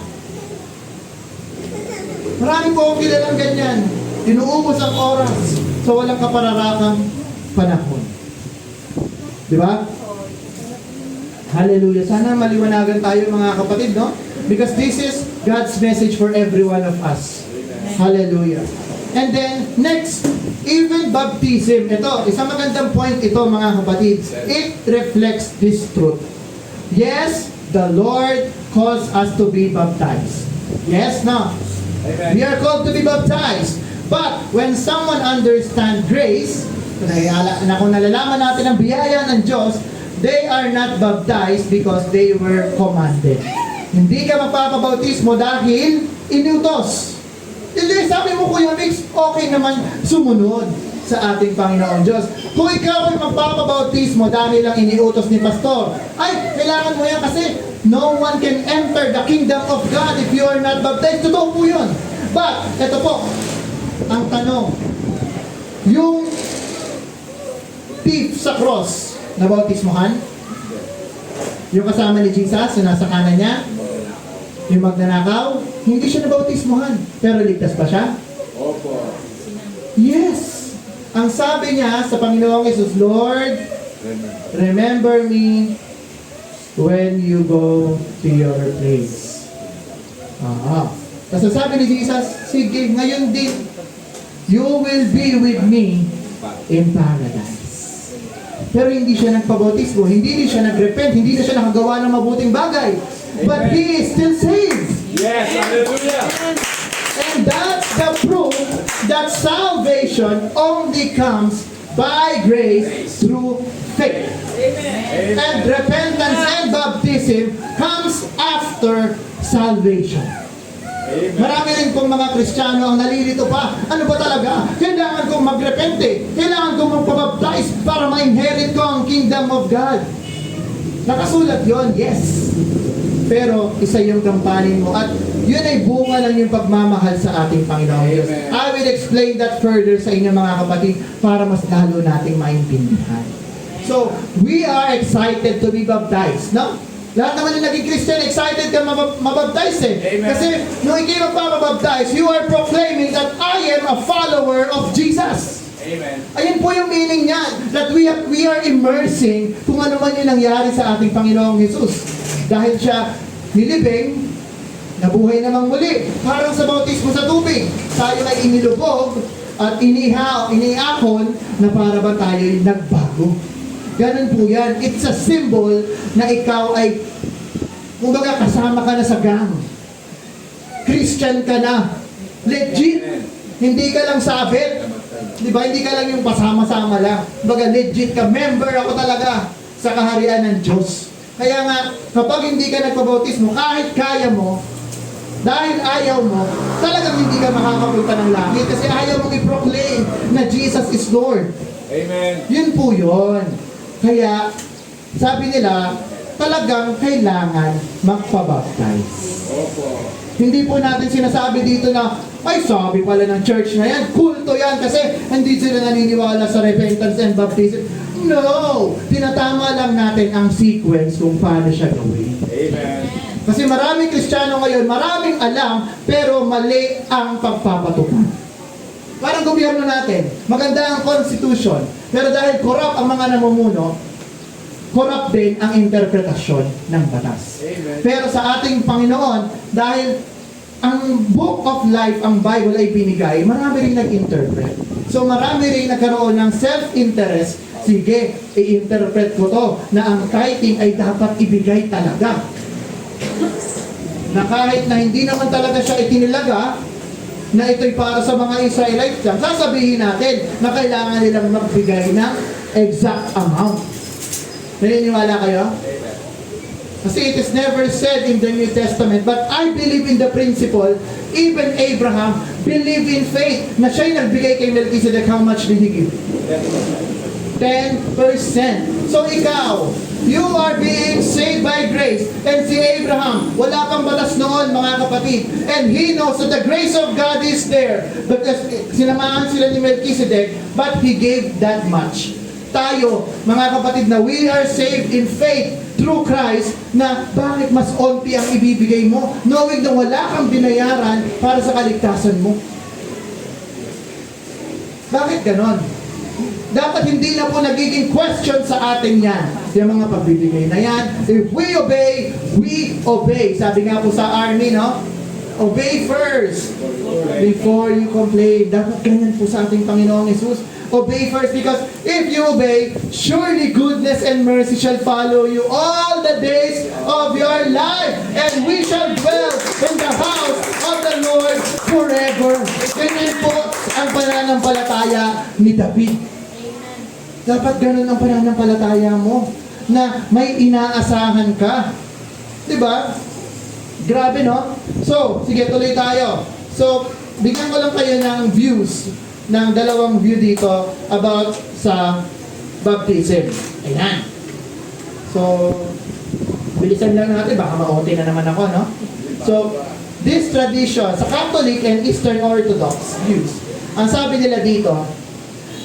Marami po akong kilalang ganyan. Inuubos ang oras sa walang kapararakang panahon. Di ba? Hallelujah. Sana maliwanagan tayo mga kapatid, no? Because this is God's message for every one of us. Hallelujah. And then, next, even baptism. Ito, isang magandang point ito mga kapatid. It reflects this truth. Yes, the Lord calls us to be baptized. Yes, no? Amen. We are called to be baptized. But when someone understands grace, kung nalalaman natin ang biyaya ng Diyos, they are not baptized because they were commanded. Hindi ka magpapabautismo dahil inutos. Hindi, sabi mo Kuya Mix, okay naman sumunod sa ating Panginoon Diyos. Kung ikaw ay magpapabautismo dahil lang iniutos ni Pastor, ay, kailangan mo yan kasi no one can enter the kingdom of God if you are not baptized. Totoo po yun. But, ito po, ang tanong, yung thief sa cross, nabautismohan? Yung kasama ni Jesus, yung nasa kanan niya? Yung magnanakaw? Hindi siya nabautismohan. Pero ligtas pa siya? Opo. Yes! Ang sabi niya sa Panginoong Jesus, Lord, remember me when you go to your place. Tapos sabi ni Jesus, sige, ngayon din, you will be with me in paradise. Pero hindi siya nagpabautismo, hindi din siya nagrepent, hindi na siya nakagawa ng mabuting bagay. But he is still saved. Yes, hallelujah. And that's the proof that salvation only comes by grace through faith. Amen. And repentance and baptism comes after salvation. Amen. Marami rin pong mga Kristiyano ang nalilito pa. Ano ba talaga? Kailangan kong magrepente. Kailangan kong magpabaptize para ma-inherit ko ang kingdom of God. Nakasulat yon, yes. Pero isa yung gampanin mo at yun ay bunga lang yung pagmamahal sa ating Panginoon Diyos. Amen. I will explain that further sa inyo mga kapatid para mas lalo nating maintindihan. So, we are excited to be baptized, no? Lahat naman yung naging Christian, excited ka mabaptize eh. Amen. Kasi nung ikaw magpapabaptize, you are proclaiming that I am a follower of Jesus. Amen. Ayun po yung meaning niyan. That we are immersing kung ano man yung nangyari sa ating Panginoong Jesus. Dahil siya nilibing, nabuhay namang muli. Parang sa bautismo sa tubig. Tayo ay inilubog at iniahon na para ba tayo'y nagbago. Ganun po yan. It's a symbol na ikaw ay, kumbaga, kasama ka na sa gang. Christian ka na. Legit. Hindi ka lang sabit. Di ba? Hindi ka lang yung pasama-sama lang. Kumbaga, legit ka. Member ako talaga sa kaharian ng Diyos. Kaya nga, kapag hindi ka nagpabautismo, kahit kaya mo, dahil ayaw mo, talagang hindi ka makakapunta ng langit kasi ayaw mong i-proclaim na Jesus is Lord. Amen. Yun po yun. Kaya, sabi nila, talagang kailangan magpabaptize. Opo. Hindi po natin sinasabi dito na, ay sabi pala ng church na yan, kulto yan kasi hindi sila naniniwala sa repentance and baptism. No! Tinatama lang natin ang sequence kung paano siya gawin. Amen. Kasi maraming Kristiyano ngayon, maraming alam, pero mali ang pagpapatupad. Parang gobyerno natin, maganda ang constitution, pero dahil corrupt ang mga namumuno, corrupt din ang interpretasyon ng batas. Amen. Pero sa ating Panginoon, dahil ang book of life, ang Bible ay binigay, marami rin nag-interpret. So marami rin nagkaroon ng self-interest. Sige, i-interpret ko to na ang tithing ay dapat ibigay talaga. Na kahit na hindi naman talaga siya itinilaga, na ito'y para sa mga Israelites lang, sasabihin natin na kailangan nilang magbigay ng exact amount. Naniniwala kayo? Kasi it is never said in the New Testament, but I believe in the principle, even Abraham believed in faith, na siya'y nagbigay kay Melchizedek. How much did he give? 10%. So ikaw, you are being saved by grace. And si Abraham, wala pang batas noon mga kapatid. And he knows that the grace of God is there. Because sinamahan sila ni Melchizedek, but he gave that much. Tayo, mga kapatid, na we are saved in faith through Christ, na bakit mas onti ang ibibigay mo, knowing na wala kang binayaran para sa kaligtasan mo? Bakit ganon? Dapat hindi na po nagiging question sa atin yan. Yung mga pagbibigay na yan. If we obey, we obey. Sabi nga po sa army, no? Obey first before you complain. Dapat ganyan po sa ating Panginoong Jesus. Obey first, because if you obey, surely goodness and mercy shall follow you all the days of your life, and we shall dwell in the house of the Lord forever. Ganyan po ang pananampalataya ni David. Dapat ganun ang pananampalataya mo, na may inaasahan ka. Diba? Grabe, no? So, sige, tuloy tayo. So, bigyan ko lang kayo ng views, ng dalawang view dito about sa baptism. Ayan. So, bilisan lang natin, baka ma-OT na naman ako, no? So, this tradition, sa Catholic and Eastern Orthodox views, ang sabi nila dito,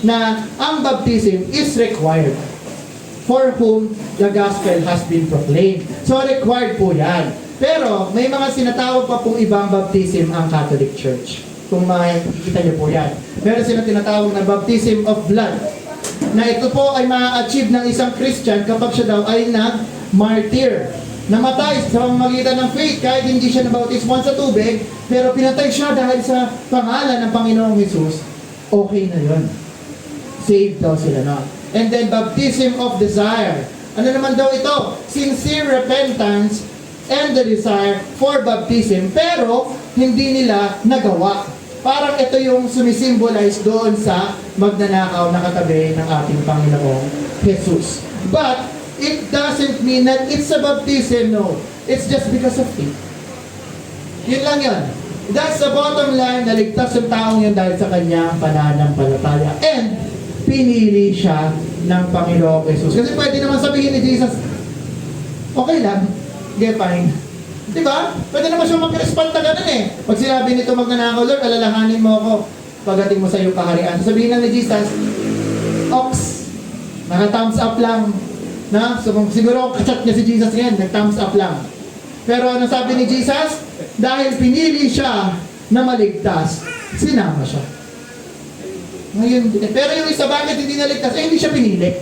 na ang baptism is required for whom the gospel has been proclaimed. So, required po yan. Pero, may mga sinatawag pa pong ibang baptism ang Catholic Church. Kung makikita niyo po yan. Meron sila tinatawag na baptism of blood. Na ito po ay ma-achieve ng isang Christian kapag siya daw ay nag-martyr. Namatay sa pamamagitan ng faith kahit hindi siya nabautismohan sa tubig, pero pinatay siya dahil sa pangalan ng Panginoong Jesus. Okay na yun. Saved daw sila na. And then baptism of desire. Ano naman daw ito? Sincere repentance and the desire for baptism, pero hindi nila nagawa. Parang ito yung sumisimbolize doon sa magnanakaw na katabi ng ating Panginoong Jesus. But it doesn't mean that it's a baptism, no. It's just because of faith. Yun lang yun. That's the bottom line, na ligtas yung taong yun dahil sa kanyang pananampalataya. And pinili siya ng Panginoong Jesus. Kasi pwede naman sabihin ni Jesus, okay lang, get fine. Diba? Pwede naman siya mag-respond na ganun eh. Pag sinabi nito magnanakaw, Lord, alalahanin mo ako pagdating mo sa iyong kaharian. Sabihin lang ni Jesus, ox, naka-thumbs up lang. Na? So, siguro kachat niya si Jesus ngayon, nag-thumbs up lang. Pero ano sabi ni Jesus? Dahil pinili siya na maligtas, sinama siya. Ngayon, pero yung isa bakit hindi naligtas? Hindi siya pinili.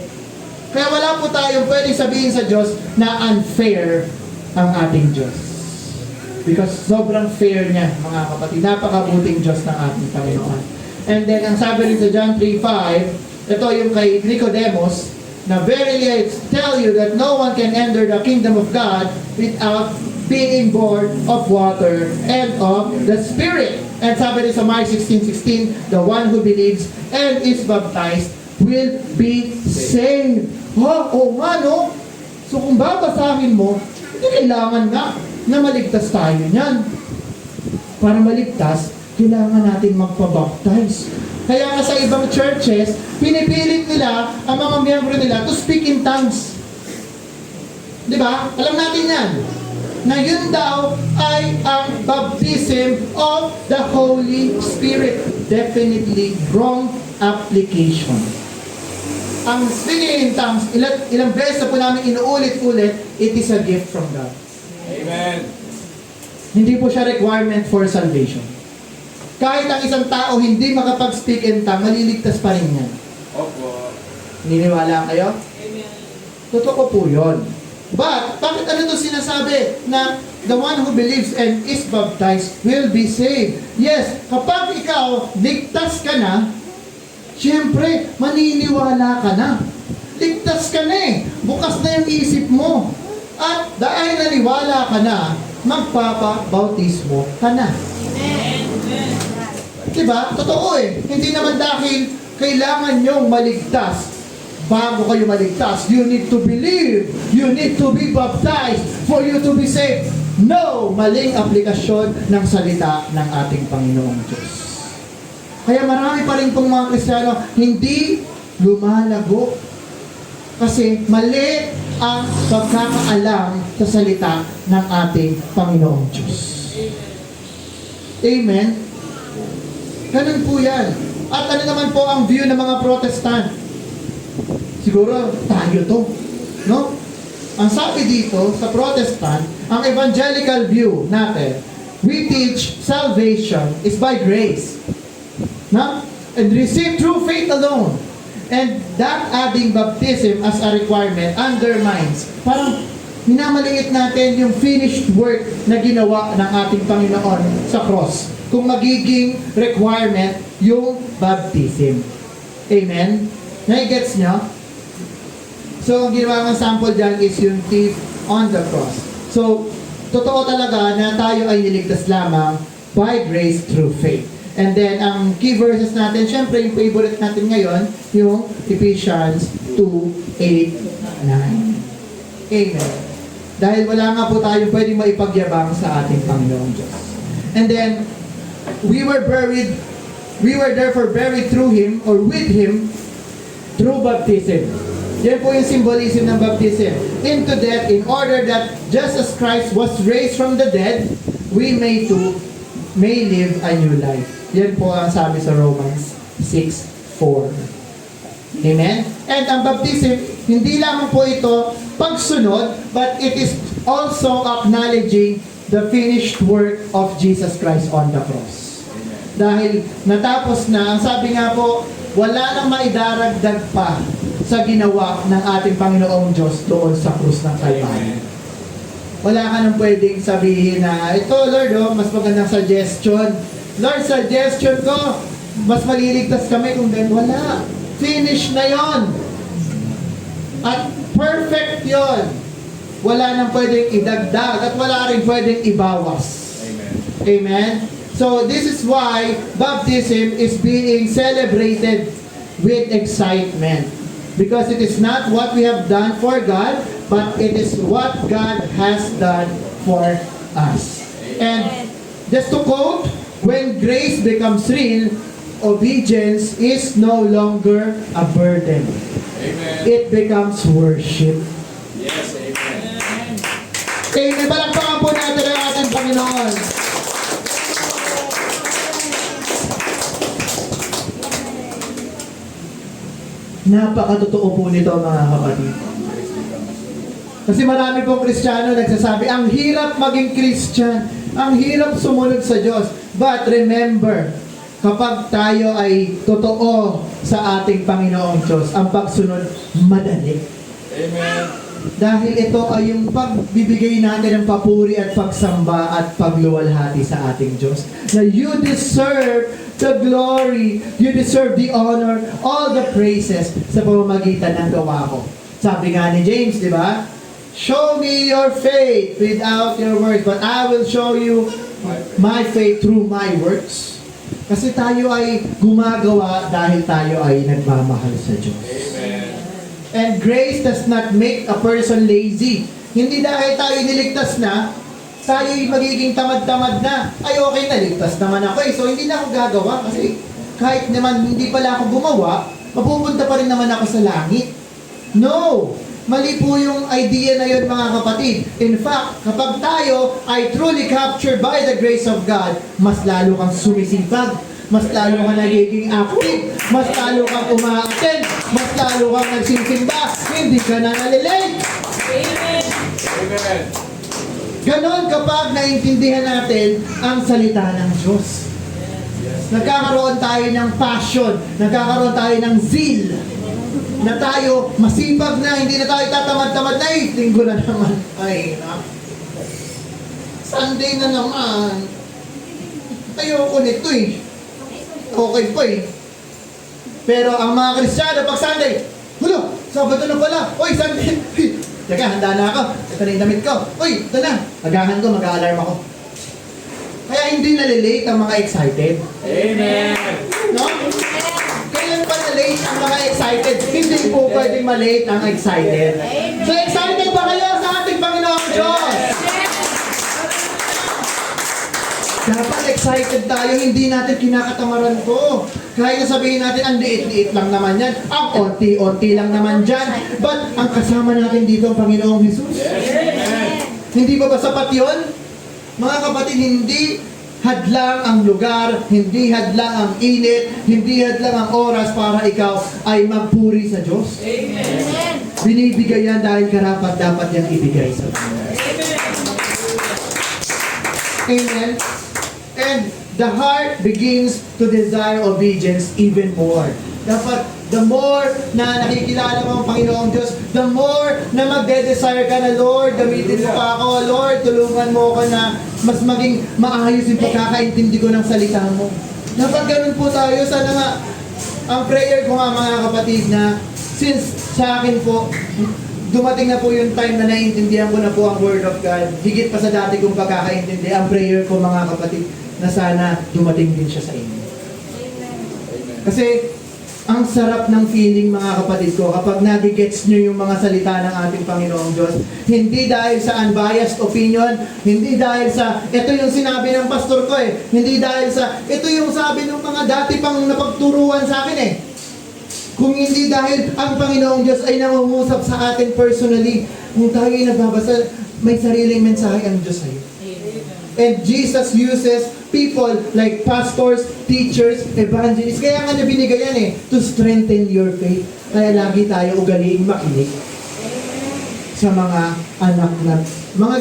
Kaya wala po tayong pwedeng sabihin sa Diyos na unfair ang ating Diyos. Because sobrang fair niya, mga kapatid. Napakabuting Diyos ng ating Panginoon. And then, ang sabi rin sa John 3:5, ito yung kay Nicodemus, na verily I tell you that no one can enter the kingdom of God without being born of water and of the Spirit. And sabi rin sa Mark 16:16, the one who believes and is baptized will be saved. Oo nga, no? So kung babasahin mo, hindi kailangan nga na maligtas tayo niyan. Para maligtas, kailangan natin magpabaptize. Kaya nga sa ibang churches, pinipilit nila ang mga miyembro nila to speak in tongues. Di ba? Alam natin yan. Na yun daw ay ang baptism of the Holy Spirit. Definitely wrong application. Ang speaking in tongues, ilang beses na po namin inuulit-ulit, it is a gift from God. Amen. Hindi po siya requirement for salvation. Kahit ang isang tao hindi makapag-speak in tongue, maliligtas pa rin yan. Opo. Niniwala kayo? Amen. Totoo po yun. But, bakit ano ito sinasabi na the one who believes and is baptized will be saved? Yes, kapag ikaw ligtas ka na, siyempre, maniniwala ka na. Ligtas ka na eh. Bukas na yung isip mo. At dahil naniwala ka na, magpapabautismo ka na. Diba? Totoo eh. Hindi naman dahil kailangan nyong maligtas bago kayo maligtas. You need to believe. You need to be baptized for you to be saved. No! Maling aplikasyon ng salita ng ating Panginoong Diyos. Kaya marami pa rin pong mga Kristiyano hindi lumalago. Kasi mali ang pagkakaalam sa salita ng ating Panginoong Diyos. Amen? Ganun po yan. At ano naman po ang view ng mga Protestant? Siguro, tayo to. No? Ang sabi dito, sa Protestant, ang evangelical view natin, we teach salvation is by grace. No? And receive through faith alone. And that adding baptism as a requirement undermines. Parang minamaliit natin yung finished work na ginawa ng ating Panginoon sa cross. Kung magiging requirement yung baptism. Amen? Nai-gets nyo? So, ang ginawa ng sample dyan is yung thief on the cross. So, totoo talaga na tayo ay niligtas lamang by grace through faith. And then, ang key verses natin, syempre, yung favorite natin ngayon, yung Ephesians 2:8-9. Amen. Dahil wala nga po tayo pwedeng maipagyabang sa ating Panginoong Diyos. And then, we were therefore buried through Him, or with Him, through baptism. Yan po yung symbolism ng baptism. Into death, in order that just as Christ was raised from the dead, we may live a new life. Yan po ang sabi sa Romans 6:4. Amen? And ang baptism, hindi lamang po ito pagsunod, but it is also acknowledging the finished work of Jesus Christ on the cross. Dahil natapos na, ang sabi nga po, wala nang maidaragdag pa sa ginawa ng ating Panginoong Diyos doon sa krus ng Kalbaryo. Wala ka nang pwedeng sabihin na, ito Lord, mas magandang suggestion. Lord, suggestion ko, mas maliligtas kami kung then wala. Finish na yon. At perfect yon. Wala nang pwedeng idagdag at wala rin pwedeng ibawas. Amen. Amen? So, this is why baptism is being celebrated with excitement. Because it is not what we have done for God, but it is what God has done for us. And just to quote, when grace becomes real, obedience is no longer a burden. Amen. It becomes worship. Yes, amen. Amen. Palakpakan po natin ang ating Panginoon. Napakatotoo po nito, mga kapatid. Kasi marami pong Kristiyano nagsasabi, ang hirap maging Christian, ang hirap sumunod sa Diyos. But remember, kapag tayo ay totoo sa ating Panginoong Diyos, ang pagsunod madali. Amen. Dahil ito ay yung pagbibigay natin ng papuri at pagsamba at pagluwalhati sa ating Diyos. Na you deserve the glory, you deserve the honor, all the praises sa pamamagitan ng gawa ko. Sabi nga ni James, di ba? Show me your faith without your words, but I will show you my faith through my works. Kasi tayo ay gumagawa dahil tayo ay nagmamahal sa Diyos. Amen. And grace does not make a person lazy. Hindi dahil tayo niligtas na, tayo'y magiging tamad-tamad na. Ay, okay na, ligtas naman ako eh. So, hindi na ako gagawa kasi kahit naman hindi pala ako gumawa, mapupunta pa rin naman ako sa langit. No! Mali po yung idea na yun, mga kapatid. In fact, kapag tayo ay truly captured by the grace of God, mas lalo kang sumisipag, mas lalo kang nagiging active, mas lalo kang umaattend, mas lalo kang nagsisimba, hindi ka na nalilate. Amen. Amen. Ganon kapag naintindihan natin ang salita ng Diyos. Nagkakaroon tayo ng passion, nagkakaroon tayo ng zeal, na tayo masipag na, hindi na tayo tatamad-tamad na linggo na naman. Ay, Sunday na naman. Ayoko nito eh. Okay pa eh. Pero ang mga Kristiyano, pag Sunday, hulo, Sabado na pala. Uy, Sunday. Teka, handa na ako. Ito na yung damit ko. Uy, ito na. Agahan ko, mag-a-alarm ako. Kaya hindi nalilate ang mga excited. Amen. No? Kailan pa na-late ang mga excited? Hindi po pwedeng ma-late ang excited. So excited ba kayo sa ating Panginoong Diyos? Dapat excited tayo, hindi natin kinakatamaran to. Kahit na sabihin natin, ang liit-liit lang naman yan, ang onti-onti lang naman dyan. But ang kasama natin dito ang Panginoong Jesus. Amen. Hindi ba sapat yun? Mga kapatid, hindi hadlang ang lugar, hindi hadlang ang init, hindi hadlang ang oras para ikaw ay magpuri sa Diyos. Amen. Binibigay yan dahil karapat dapat yan ibigay sa Diyos. Amen. And the heart begins to desire obedience even more. Dapat, the more na nakikilala mo ang Panginoong Diyos, the more na magde-desire ka na, Lord, gamitin mo pa ako, Lord, tulungan mo ako na mas maging maayos yung pagkakaintindi ko ng salita mo. Dapat ganun po tayo. Sana nga, ang prayer ko nga mga kapatid na, since sa akin po, dumating na po yung time na naiintindihan ko na po ang Word of God, higit pa sa dati kong pagkakaintindi, ang prayer ko mga kapatid, na sana dumating din siya sa inyo. Kasi, ang sarap ng feeling mga kapatid ko kapag nagigets nyo yung mga salita ng ating Panginoong Diyos. Hindi dahil sa unbiased opinion, hindi dahil sa, ito yung sinabi ng pastor ko eh, hindi dahil sa, ito yung sabi ng mga dati pang napagturuan sa akin eh. Kung hindi dahil ang Panginoong Diyos ay nangungusap sa atin personally, kung tayo ay nagbabasa, may sariling mensahe ang Diyos sa'yo. And Jesus uses people like pastors, teachers, evangelists. Kaya nga niya binigay yan eh, to strengthen your faith. Kaya lagi tayo ugaliing makinig sa mga anak na, mga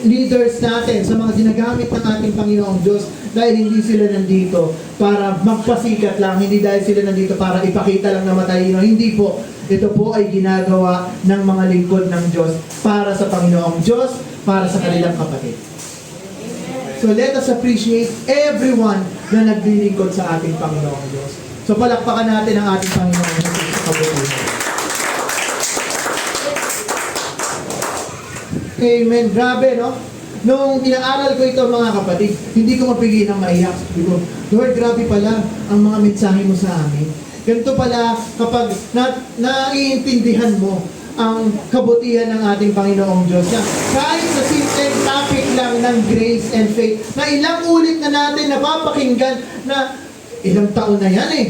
leaders natin, sa mga ginagamit ng ating Panginoong Diyos, dahil hindi sila nandito para magpasikat lang, hindi dahil sila nandito para ipakita lang na matalino. Hindi po. Ito po ay ginagawa ng mga lingkod ng Diyos para sa Panginoong Diyos, para sa kanilang kapatid. So let us appreciate everyone na naglilingkod sa ating Panginoong Diyos. So palakpakan natin ang ating Panginoong Diyos sa kabutihan. Amen. Grabe, no? Nung inaaral ko ito mga kapatid, hindi ko mapigil ng maiyak. Sabi ko, Lord, grabe pala ang mga mensahe mo sa amin. Ganito pala kapag naiintindihan mo ang kabutihan ng ating Panginoong Diyos. Na kahit sa simple topic lang ng grace and faith, na ilang ulit na natin napapakinggan na ilang taon na yan eh.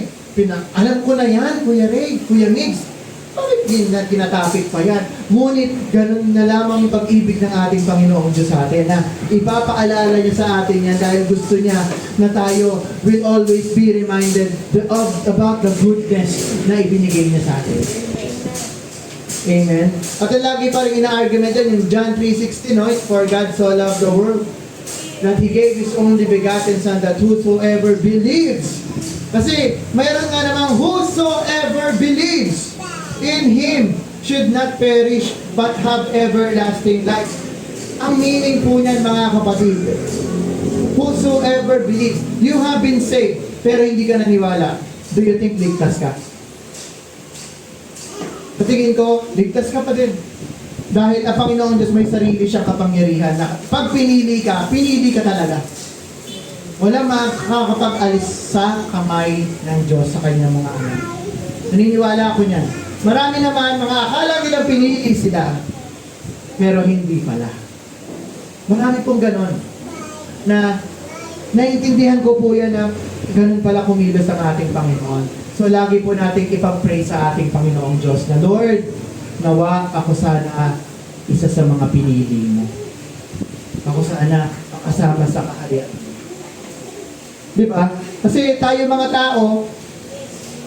Alam ko na yan, Kuya Ray, Kuya Migs. Bakit tinatapik pa yan? Ngunit ganun na lamang yung pag-ibig ng ating Panginoong Diyos sa atin na ipapaalala niya sa atin yan dahil gusto niya na tayo will always be reminded about the goodness na ibinigay niya sa atin. Amen. At lagi pa rin ina-argument yan yung John 3:16, no? For God so loved the world that He gave His only begotten Son, that whosoever believes. Kasi mayroon nga namang whosoever believes in Him should not perish but have everlasting life. Ang meaning po niyan, mga kapatid, whosoever believes, you have been saved, pero hindi ka naniwala. Do you think ligtas ka? Sa tingin ko, ligtas ka pa din. Dahil ang Panginoon Diyos may sarili siyang kapangyarihan na pag pinili ka talaga. Walang makakapag-alis sa kamay ng Diyos sa kanyang mga anak. Naniniwala ako niyan. Marami naman mga akala nilang pinili sila, pero hindi pala. Marami pong ganon na naiintindihan ko po yan na ganun pala kumilos ang ating Panginoon. So lagi po nating ipag-pray sa ating Panginoong Diyos na, Lord, nawa ako sana isa sa mga pinili mo. Ako sana ang kasama sa kaharian. Di ba? Kasi tayo mga tao,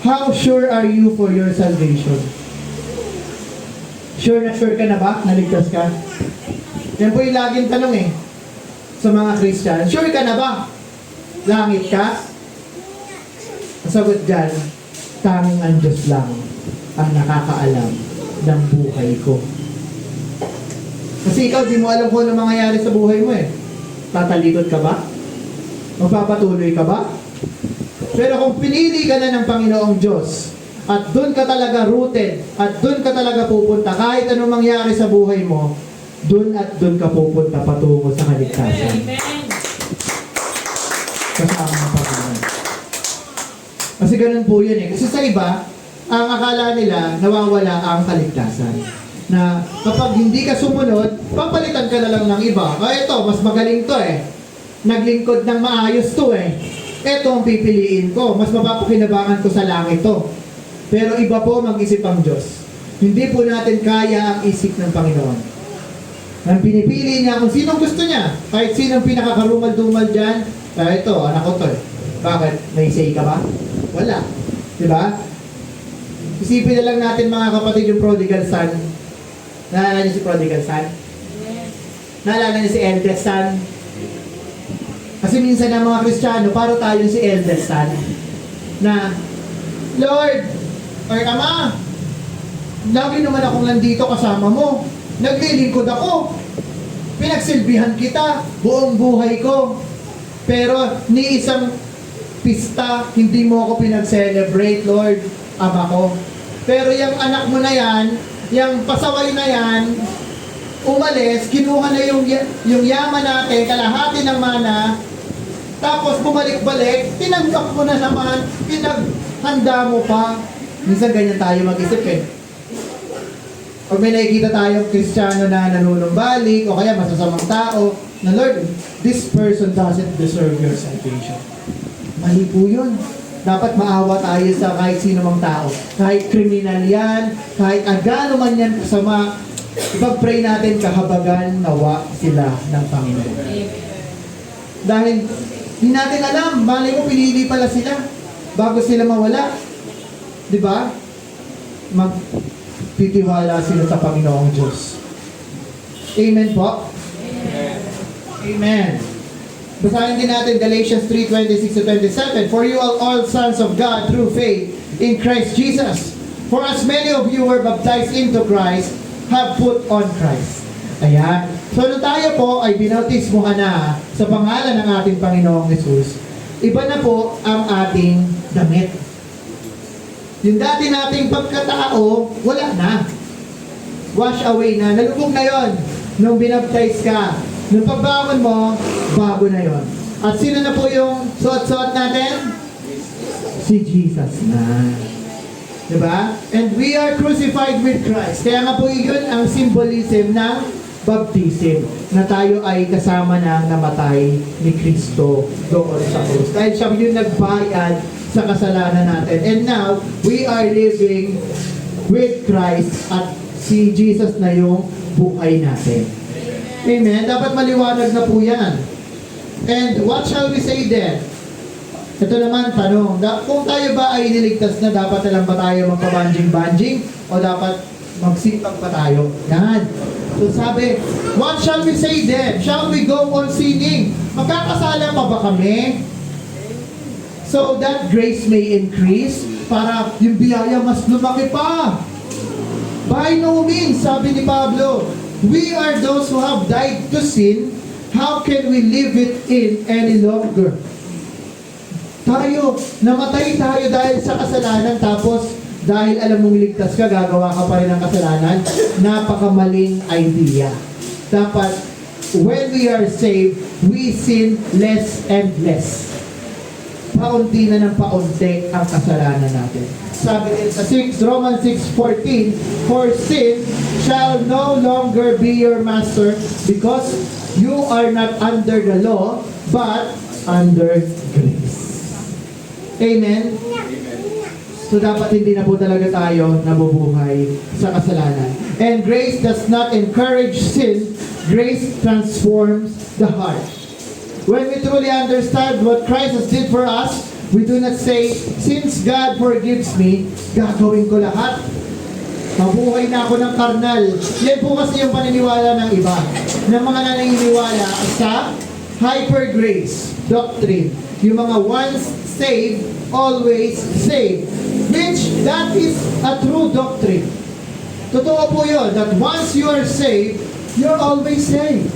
how sure are you for your salvation? Sure ka na ba? Naligtas ka? Yan po yung laging tanong sa mga Christian. Sure ka na ba? Langit ka? Ang sagot dyan, tanging ang Diyos lang ang nakakaalam ng buhay ko. Kasi ikaw, di mo alam kung ano mangyayari sa buhay mo Tatalikod ka ba? Magpapatuloy ka ba? Pero kung pinili ka na ng Panginoong Diyos, at doon ka talaga rooted, at doon ka talaga pupunta, kahit anong mangyari sa buhay mo, doon at doon ka pupunta patungo sa kaligtasan. Kasama ng Panginoon. Kasi ganun po yun Kasi sa iba, ang akala nila, nawawala ang kaligtasan. Na kapag hindi ka sumunod, papalitan ka na lang ng iba. Ito, mas magaling to Naglingkod ng maayos to Ito ang pipiliin ko. Mas mapapakinabangan ko sa langit to. Pero iba po mag-isip ang Diyos. Hindi po natin kaya ang isip ng Panginoon. Nang pinipili niya kung sinong gusto niya. Kahit sinong pinakakarumal-dumal dyan. Ito, anak ko to Bakit? May say ka ba? Wala. Diba? Isipin na lang natin mga kapatid yung prodigal son. Naalala niyo si prodigal son? Naalala niyo si eldest son? Kasi minsan ng mga Kristiyano, para tayo si eldest son na, Lord, or Ama, lagi naman akong nandito kasama mo. Naglilingkod ako. Pinagsilbihan kita buong buhay ko. Pero ni isang pista, hindi mo ako pinag-celebrate, Lord, Ama ko. Pero yung anak mo na yan, yung pasaway na yan, umalis, kinuha na yung yaman natin, kalahati ng mana, tapos bumalik-balik, tinanggap mo na naman, pinaghanda mo pa. Minsan ganyan tayo mag-isip Pag may nakikita tayong Kristiyano na nanunumbalik, o kaya masasamang tao, na Lord, this person doesn't deserve your salvation. Mali po yun. Dapat maawa tayo sa kahit sino mang tao. Kahit kriminal yan, kahit agano man yan kasama, ipag-pray natin kahabagan nawa sila ng Panginoon. Dahil hindi natin alam, malay mo pinili pala sila bago sila mawala. Diba? Magtitiwala sila sa Panginoong Diyos. Amen po? Amen. Amen. Basahin din natin Galatians 3:26-27. For you are all sons of God through faith in Christ Jesus. For as many of you were baptized into Christ, have put on Christ. Ayan. So nung tayo po ay binautismuhan na sa pangalan ng ating Panginoong Jesus, iba na po ang ating damit. Yung dati nating pagkatao, wala na. Wash away na. Nalubog na yon nung binaptize ka. Nung pagbangon mo, bago na yon. At sino na po yung suot-suot natin? Si Jesus na. Diba? And we are crucified with Christ. Kaya nga po yun ang symbolism ng baptism. Na tayo ay kasama ng namatay ni Kristo doon sa krus. Dahil siya yung nagbayad sa kasalanan natin. And now, we are living with Christ at si Jesus na yung buhay natin. Amen. Dapat maliwanag na po yan. And what shall we say then? Ito naman, tanong. Kung tayo ba ay niligtas na, dapat na lang ba tayo magpabanjing-banjing? O dapat magsipag pa tayo? Yan. So So sabi, what shall we say then? Shall we go on sinning? Magkakasala pa ba kami? So that grace may increase, para yung biyaya mas lumaki pa. By no means, sabi ni Pablo, we are those who have died to sin. How can we live it in any longer? Namatay tayo dahil sa kasalanan, tapos dahil alam mong ligtas ka, gagawa ka pa rin ng kasalanan. Napakamaling idea. Dapat, when we are saved, we sin less and less. Paunti na ng paunti ang kasalanan natin. Sabi din sa Romans 6:14, for sin shall no longer be your master, because you are not under the law, but under grace. Amen? So dapat hindi na po talaga tayo nabubuhay sa kasalanan. And grace does not encourage sin. Grace transforms the heart. When we truly understand what Christ has did for us, we do not say, since God forgives me, gagawin ko lahat. Mabuhay na ako ng karnal. Yan po kasi yung paniniwala ng iba. Ng mga naniniwala sa hyper grace doctrine. Yung mga once saved, always saved. Which, that is a true doctrine. Totoo po yun, that once you are saved, you're always saved.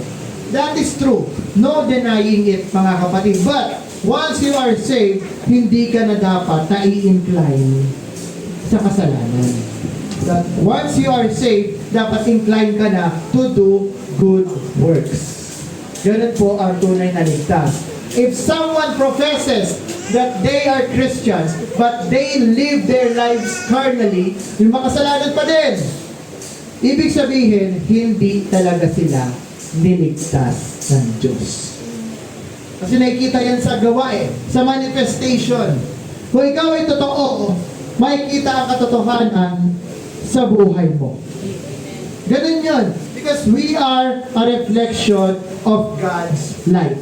That is true. No denying it, mga kapatid. But, once you are saved, hindi ka na dapat na-i-incline sa kasalanan. That once you are saved, dapat incline ka na to do good works. Ganun po ang tunay na ligtas. If someone professes that they are Christians, but they live their lives carnally, yung makasalanan pa din. Ibig sabihin, hindi talaga sila niligtas ng Diyos. Kasi nakikita yan sa gawa sa manifestation. Kung ikaw ay totoo, makikita ang katotohanan sa buhay mo. Ganun yun. Because we are a reflection of God's light.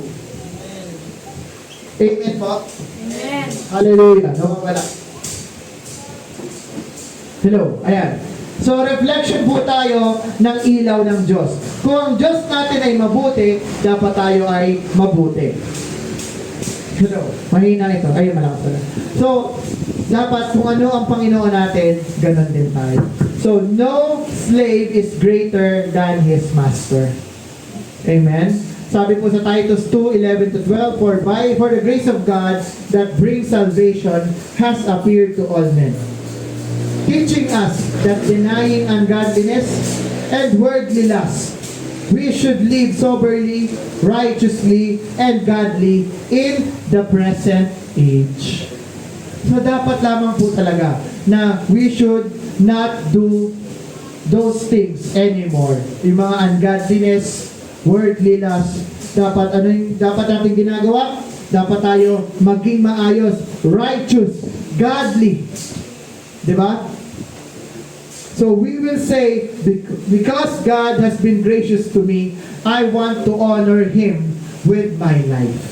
Amen po? Amen. Hallelujah. No, wala. Hello. Ayan. So, reflection po tayo ng ilaw ng Diyos. Kung ang Diyos natin ay mabuti, dapat tayo ay mabuti. Hello. Mahina ito. Ayun, malakas pala. So, dapat kung ano ang Panginoon natin, ganun din tayo. So, no slave is greater than his master. Amen? Sabi po sa Titus 2:11-12, for the grace of God that brings salvation has appeared to all men, teaching us that denying ungodliness and worldly lust, we should live soberly, righteously, and godly in the present age. So dapat lamang po talaga na we should not do those things anymore. Yung mga ungodliness, worldly lust, dapat ano yung dapat natin ginagawa? Dapat tayo maging maayos, righteous, godly. 'Di ba? So we will say, because God has been gracious to me, I want to honor Him with my life.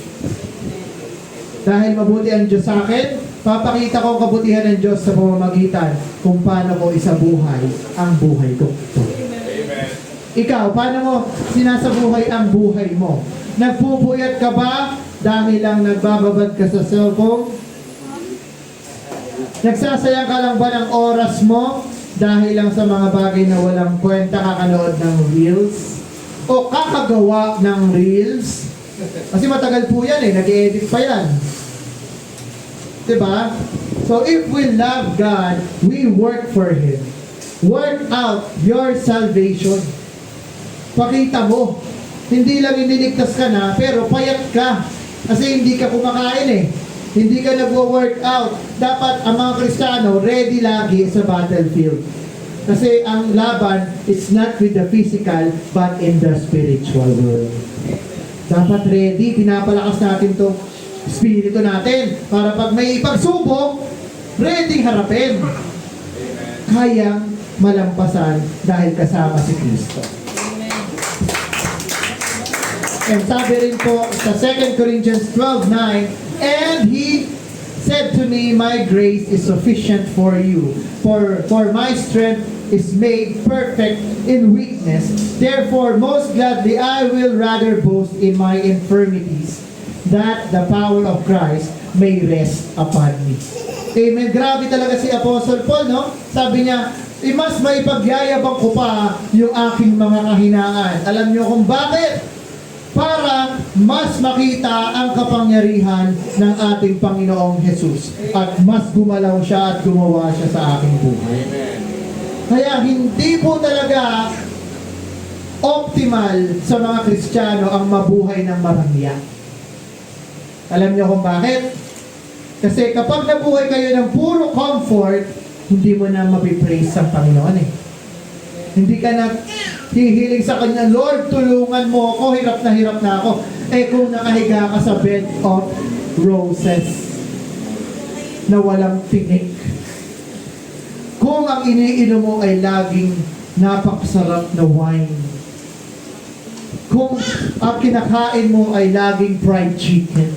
Dahil mabuti ang Diyos sa akin, papakita ko ang kabutihan ng Diyos sa pamamagitan kung paano ko isabuhay ang buhay ko. Amen. Ikaw, paano mo sinasabuhay ang buhay mo? Nagpupuyat ka ba dahil lang nagbababad ka sa cellphone? Nagsasayang ka lang ba ng oras mo dahil lang sa mga bagay na walang kwenta, kakanood ng reels? O kakagawa ng reels? Kasi matagal po yan nag-edit pa yan. Diba? So if we love God, we work for Him. Work out your salvation. Pakita mo. Hindi lang iniligtas ka na, pero payat ka. Kasi hindi ka kumakain Hindi ka nagwo-workout. Dapat ang mga Kristiyano ready lagi sa battlefield. Kasi ang laban is not with the physical, but in the spiritual world. Dapat ready. Pinapalakas natin to spirito natin. Para pag may ipagsubok, ready harapin. Kayang malampasan dahil kasama si Kristo. And sabi rin po sa 2 Corinthians 12:9, and He said to me, my grace is sufficient for you, for my strength is made perfect in weakness. Therefore, most gladly I will rather boast in my infirmities, that the power of Christ may rest upon me. Amen. Grabe talaga si Apostle Paul, no? Sabi niya, mas maipagyayabang ko pa yung aking mga kahinaan. Alam niyo kung bakit? Para mas makita ang kapangyarihan ng ating Panginoong Jesus at mas gumalaw siya at gumawa siya sa aking buhay. Amen. Kaya hindi po talaga optimal sa mga Kristiyano ang mabuhay ng marangya. Alam niyo kung bakit? Kasi kapag nabuhay kayo ng puro comfort, hindi mo na mapipraise ang Panginoon eh. Hindi ka na hihiling sa Kanya, Lord, tulungan mo ako, hirap na ako. Eh kung nakahiga ka sa bed of roses na walang tinik, kung ang iniinom mo ay laging napakasarap na wine, kung ang kinakain mo ay laging fried chicken,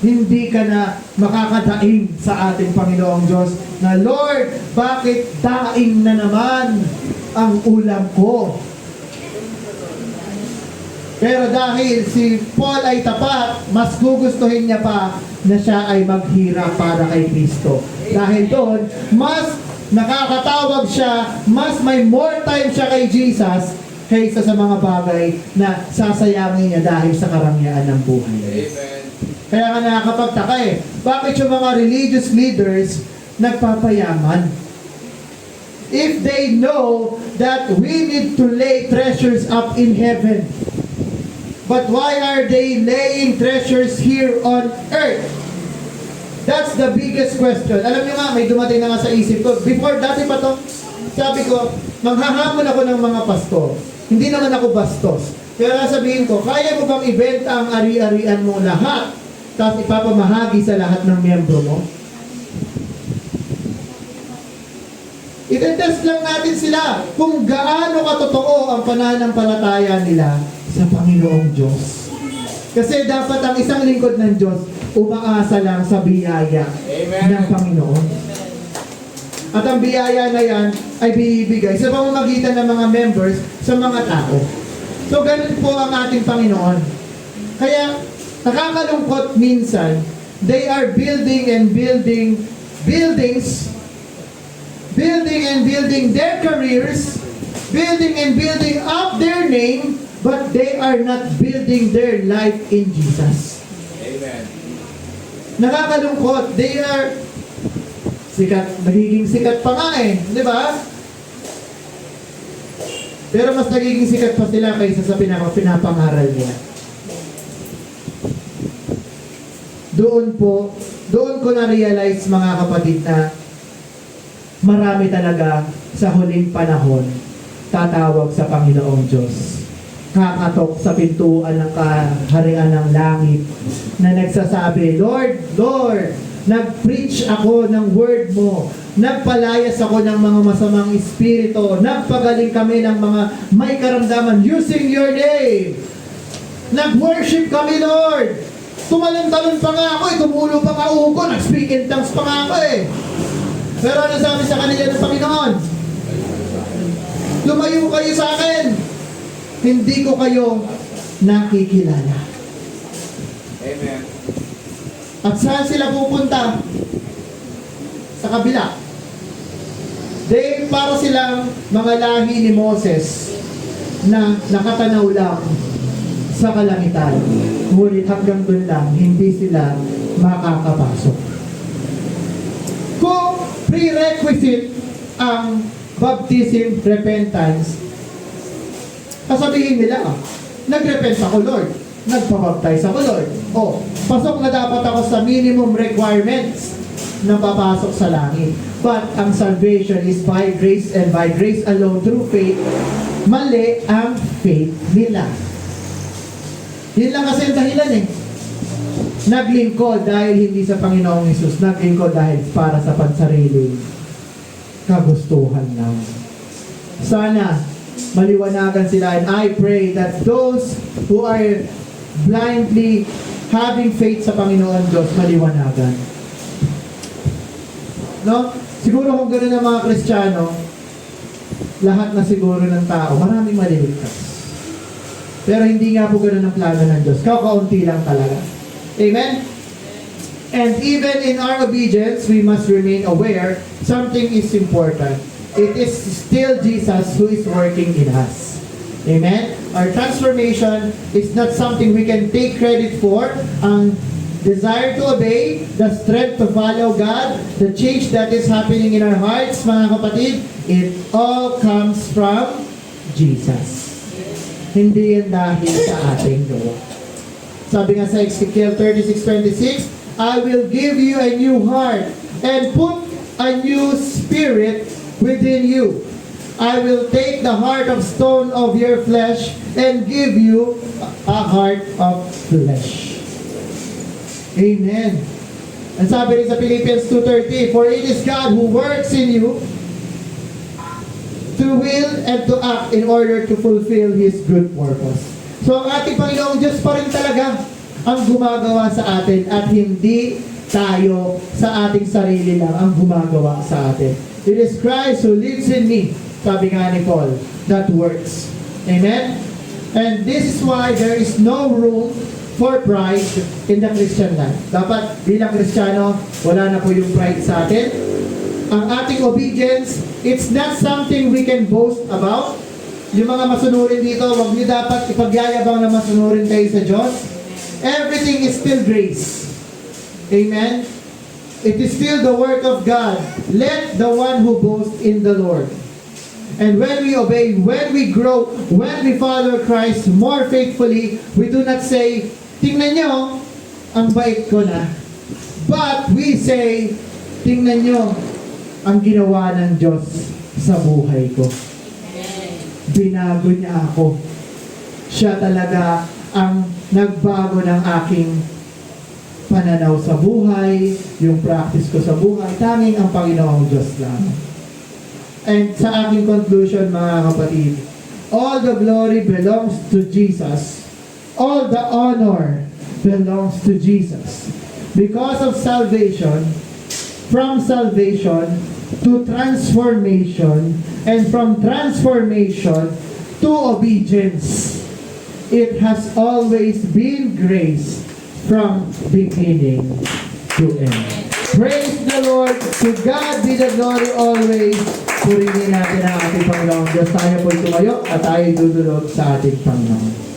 hindi ka na makakadaing sa ating Panginoong Diyos na, Lord, bakit daing na naman ang ulam ko? Pero dahil si Paul ay tapat, mas gugustuhin niya pa na siya ay maghirap para kay Kristo. Dahil doon, mas nakakatawag siya, mas may more time siya kay Jesus kaysa sa mga bagay na sasayangin niya dahil sa karangyaan ng buhay. Amen. Kaya nga nakakapagtaka eh, bakit yung mga religious leaders nagpapayaman? If they know that we need to lay treasures up in heaven, but why are they laying treasures here on earth? That's the biggest question. Alam niyo nga, may dumating na nga sa isip ko. Before, dati pa to, sabi ko, manghahamon ako ng mga pastor. Hindi naman ako bastos. Kaya sabihin ko, kaya mo bang ibenta ang ari-arian mo lahat? Tapos ipapamahagi sa lahat ng miyembro mo? Itetest lang natin sila kung gaano katotoo ang pananampalataya nila sa Panginoong Diyos. Kasi dapat ang isang lingkod ng Diyos umaasa lang sa biyaya ng Panginoon. At ang biyaya na yan ay binibigay sa pamamagitan ng mga members sa mga tao. So ganun po ang ating Panginoon. Kaya nakakalungkot minsan, they are building and building buildings, building and building their careers, building and building up their name, but they are not building their life in Jesus. Amen. Nakakalungkot, they are sikat, nagiging sikat pa nga eh, di ba? Pero mas nagiging sikat pa sila kaysa sa pinapangaral niya. Doon ko na-realize mga kapatid na marami talaga sa huling panahon tatawag sa Panginoong Diyos. Kakatok sa pintuan ng kaharian ng langit na nagsasabi, Lord, Lord, nag-preach ako ng word mo, nagpalayas ako ng mga masamang espiritu, nagpagaling kami ng mga may karamdaman using your name. Nag-worship kami, Lord. Tumalon-talon pa nga ako eh, tumulo pa nga uko, nag-speak in tongues pa nga ako eh. Pero ano sabi sa kanila ng Panginoon? Lumayo kayo sa akin. Hindi ko kayo nakikilala. Amen. At saan sila pupunta? Sa kabila. Dahil para silang mga lahi ni Moses na nakatanaw lang sa kalangitan. Ngunit hanggang doon lang, hindi sila makakapasok. Kung prerequisite ang baptism, repentance, kasabihin nila, nagrepent ako, Lord. Nagpabaptize ako, Lord. O, pasok na dapat ako sa minimum requirements na papasok sa langit. But ang salvation is by grace and by grace alone through faith. Mali ang faith nila. Yun lang kasi ang dahilan eh. Naglingkod dahil hindi sa Panginoong Hesus. Naglingkod dahil para sa pansariling kagustuhan lang. Sana maliwanagan sila, and I pray that those who are blindly having faith sa Panginoon Diyos maliwanagan. No? Siguro kung gano'n ang mga Kristiyano, lahat na siguro ng tao, maraming maliligtas. Pero hindi nga po gano'n ang plano ng Diyos. Kakaunti lang talaga. Amen? And even in our obedience, we must remain aware something is important. It is still Jesus who is working in us. Amen? Our transformation is not something we can take credit for. Ang desire to obey, the strength to follow God, the change that is happening in our hearts, mga kapatid, it all comes from Jesus. Hindi yan dahil sa ating gawa. Sabi nga sa Ezekiel 36:26, I will give you a new heart and put a new spirit within you. I will take the heart of stone of your flesh and give you a heart of flesh. Amen. And sabi rin sa Philippians 2:30, for it is God who works in you to will and to act in order to fulfill His good purpose. So ang ating Panginoong Diyos pa rin talaga ang gumagawa sa atin at hindi tayo sa ating sarili lang ang gumagawa sa atin. It is Christ who lives in me, sabi nga ni Paul, that works. Amen? And this is why there is no room for pride in the Christian life. Dapat bilang Kristiyano, wala na po yung pride sa atin. Ang ating obedience, it's not something we can boast about. Yung mga masunurin dito, wag niyo dapat ipagyayabang na masunurin kayo sa Diyos. Everything is still grace. Amen? It is still the work of God. Let the one who boasts in the Lord. And when we obey, when we grow, when we follow Christ more faithfully, we do not say, tingnan nyo, ang bait ko na. But we say, tingnan nyo, ang ginawa ng Diyos sa buhay ko. Binago niya ako. Siya talaga ang nagbago ng aking pananaw sa buhay, yung practice ko sa buhay. Tanging ang Panginoong Diyos lang. And sa aking conclusion, mga kapatid, all the glory belongs to Jesus. All the honor belongs to Jesus. Because of salvation, from salvation to transformation, and from transformation to obedience, it has always been grace from beginning to end. Praise the Lord. To God be the glory always. Purihin natin ang ating Panginoon Diyos. Tayo po'y tumayo at tayo dudulog sa ating Panginoon.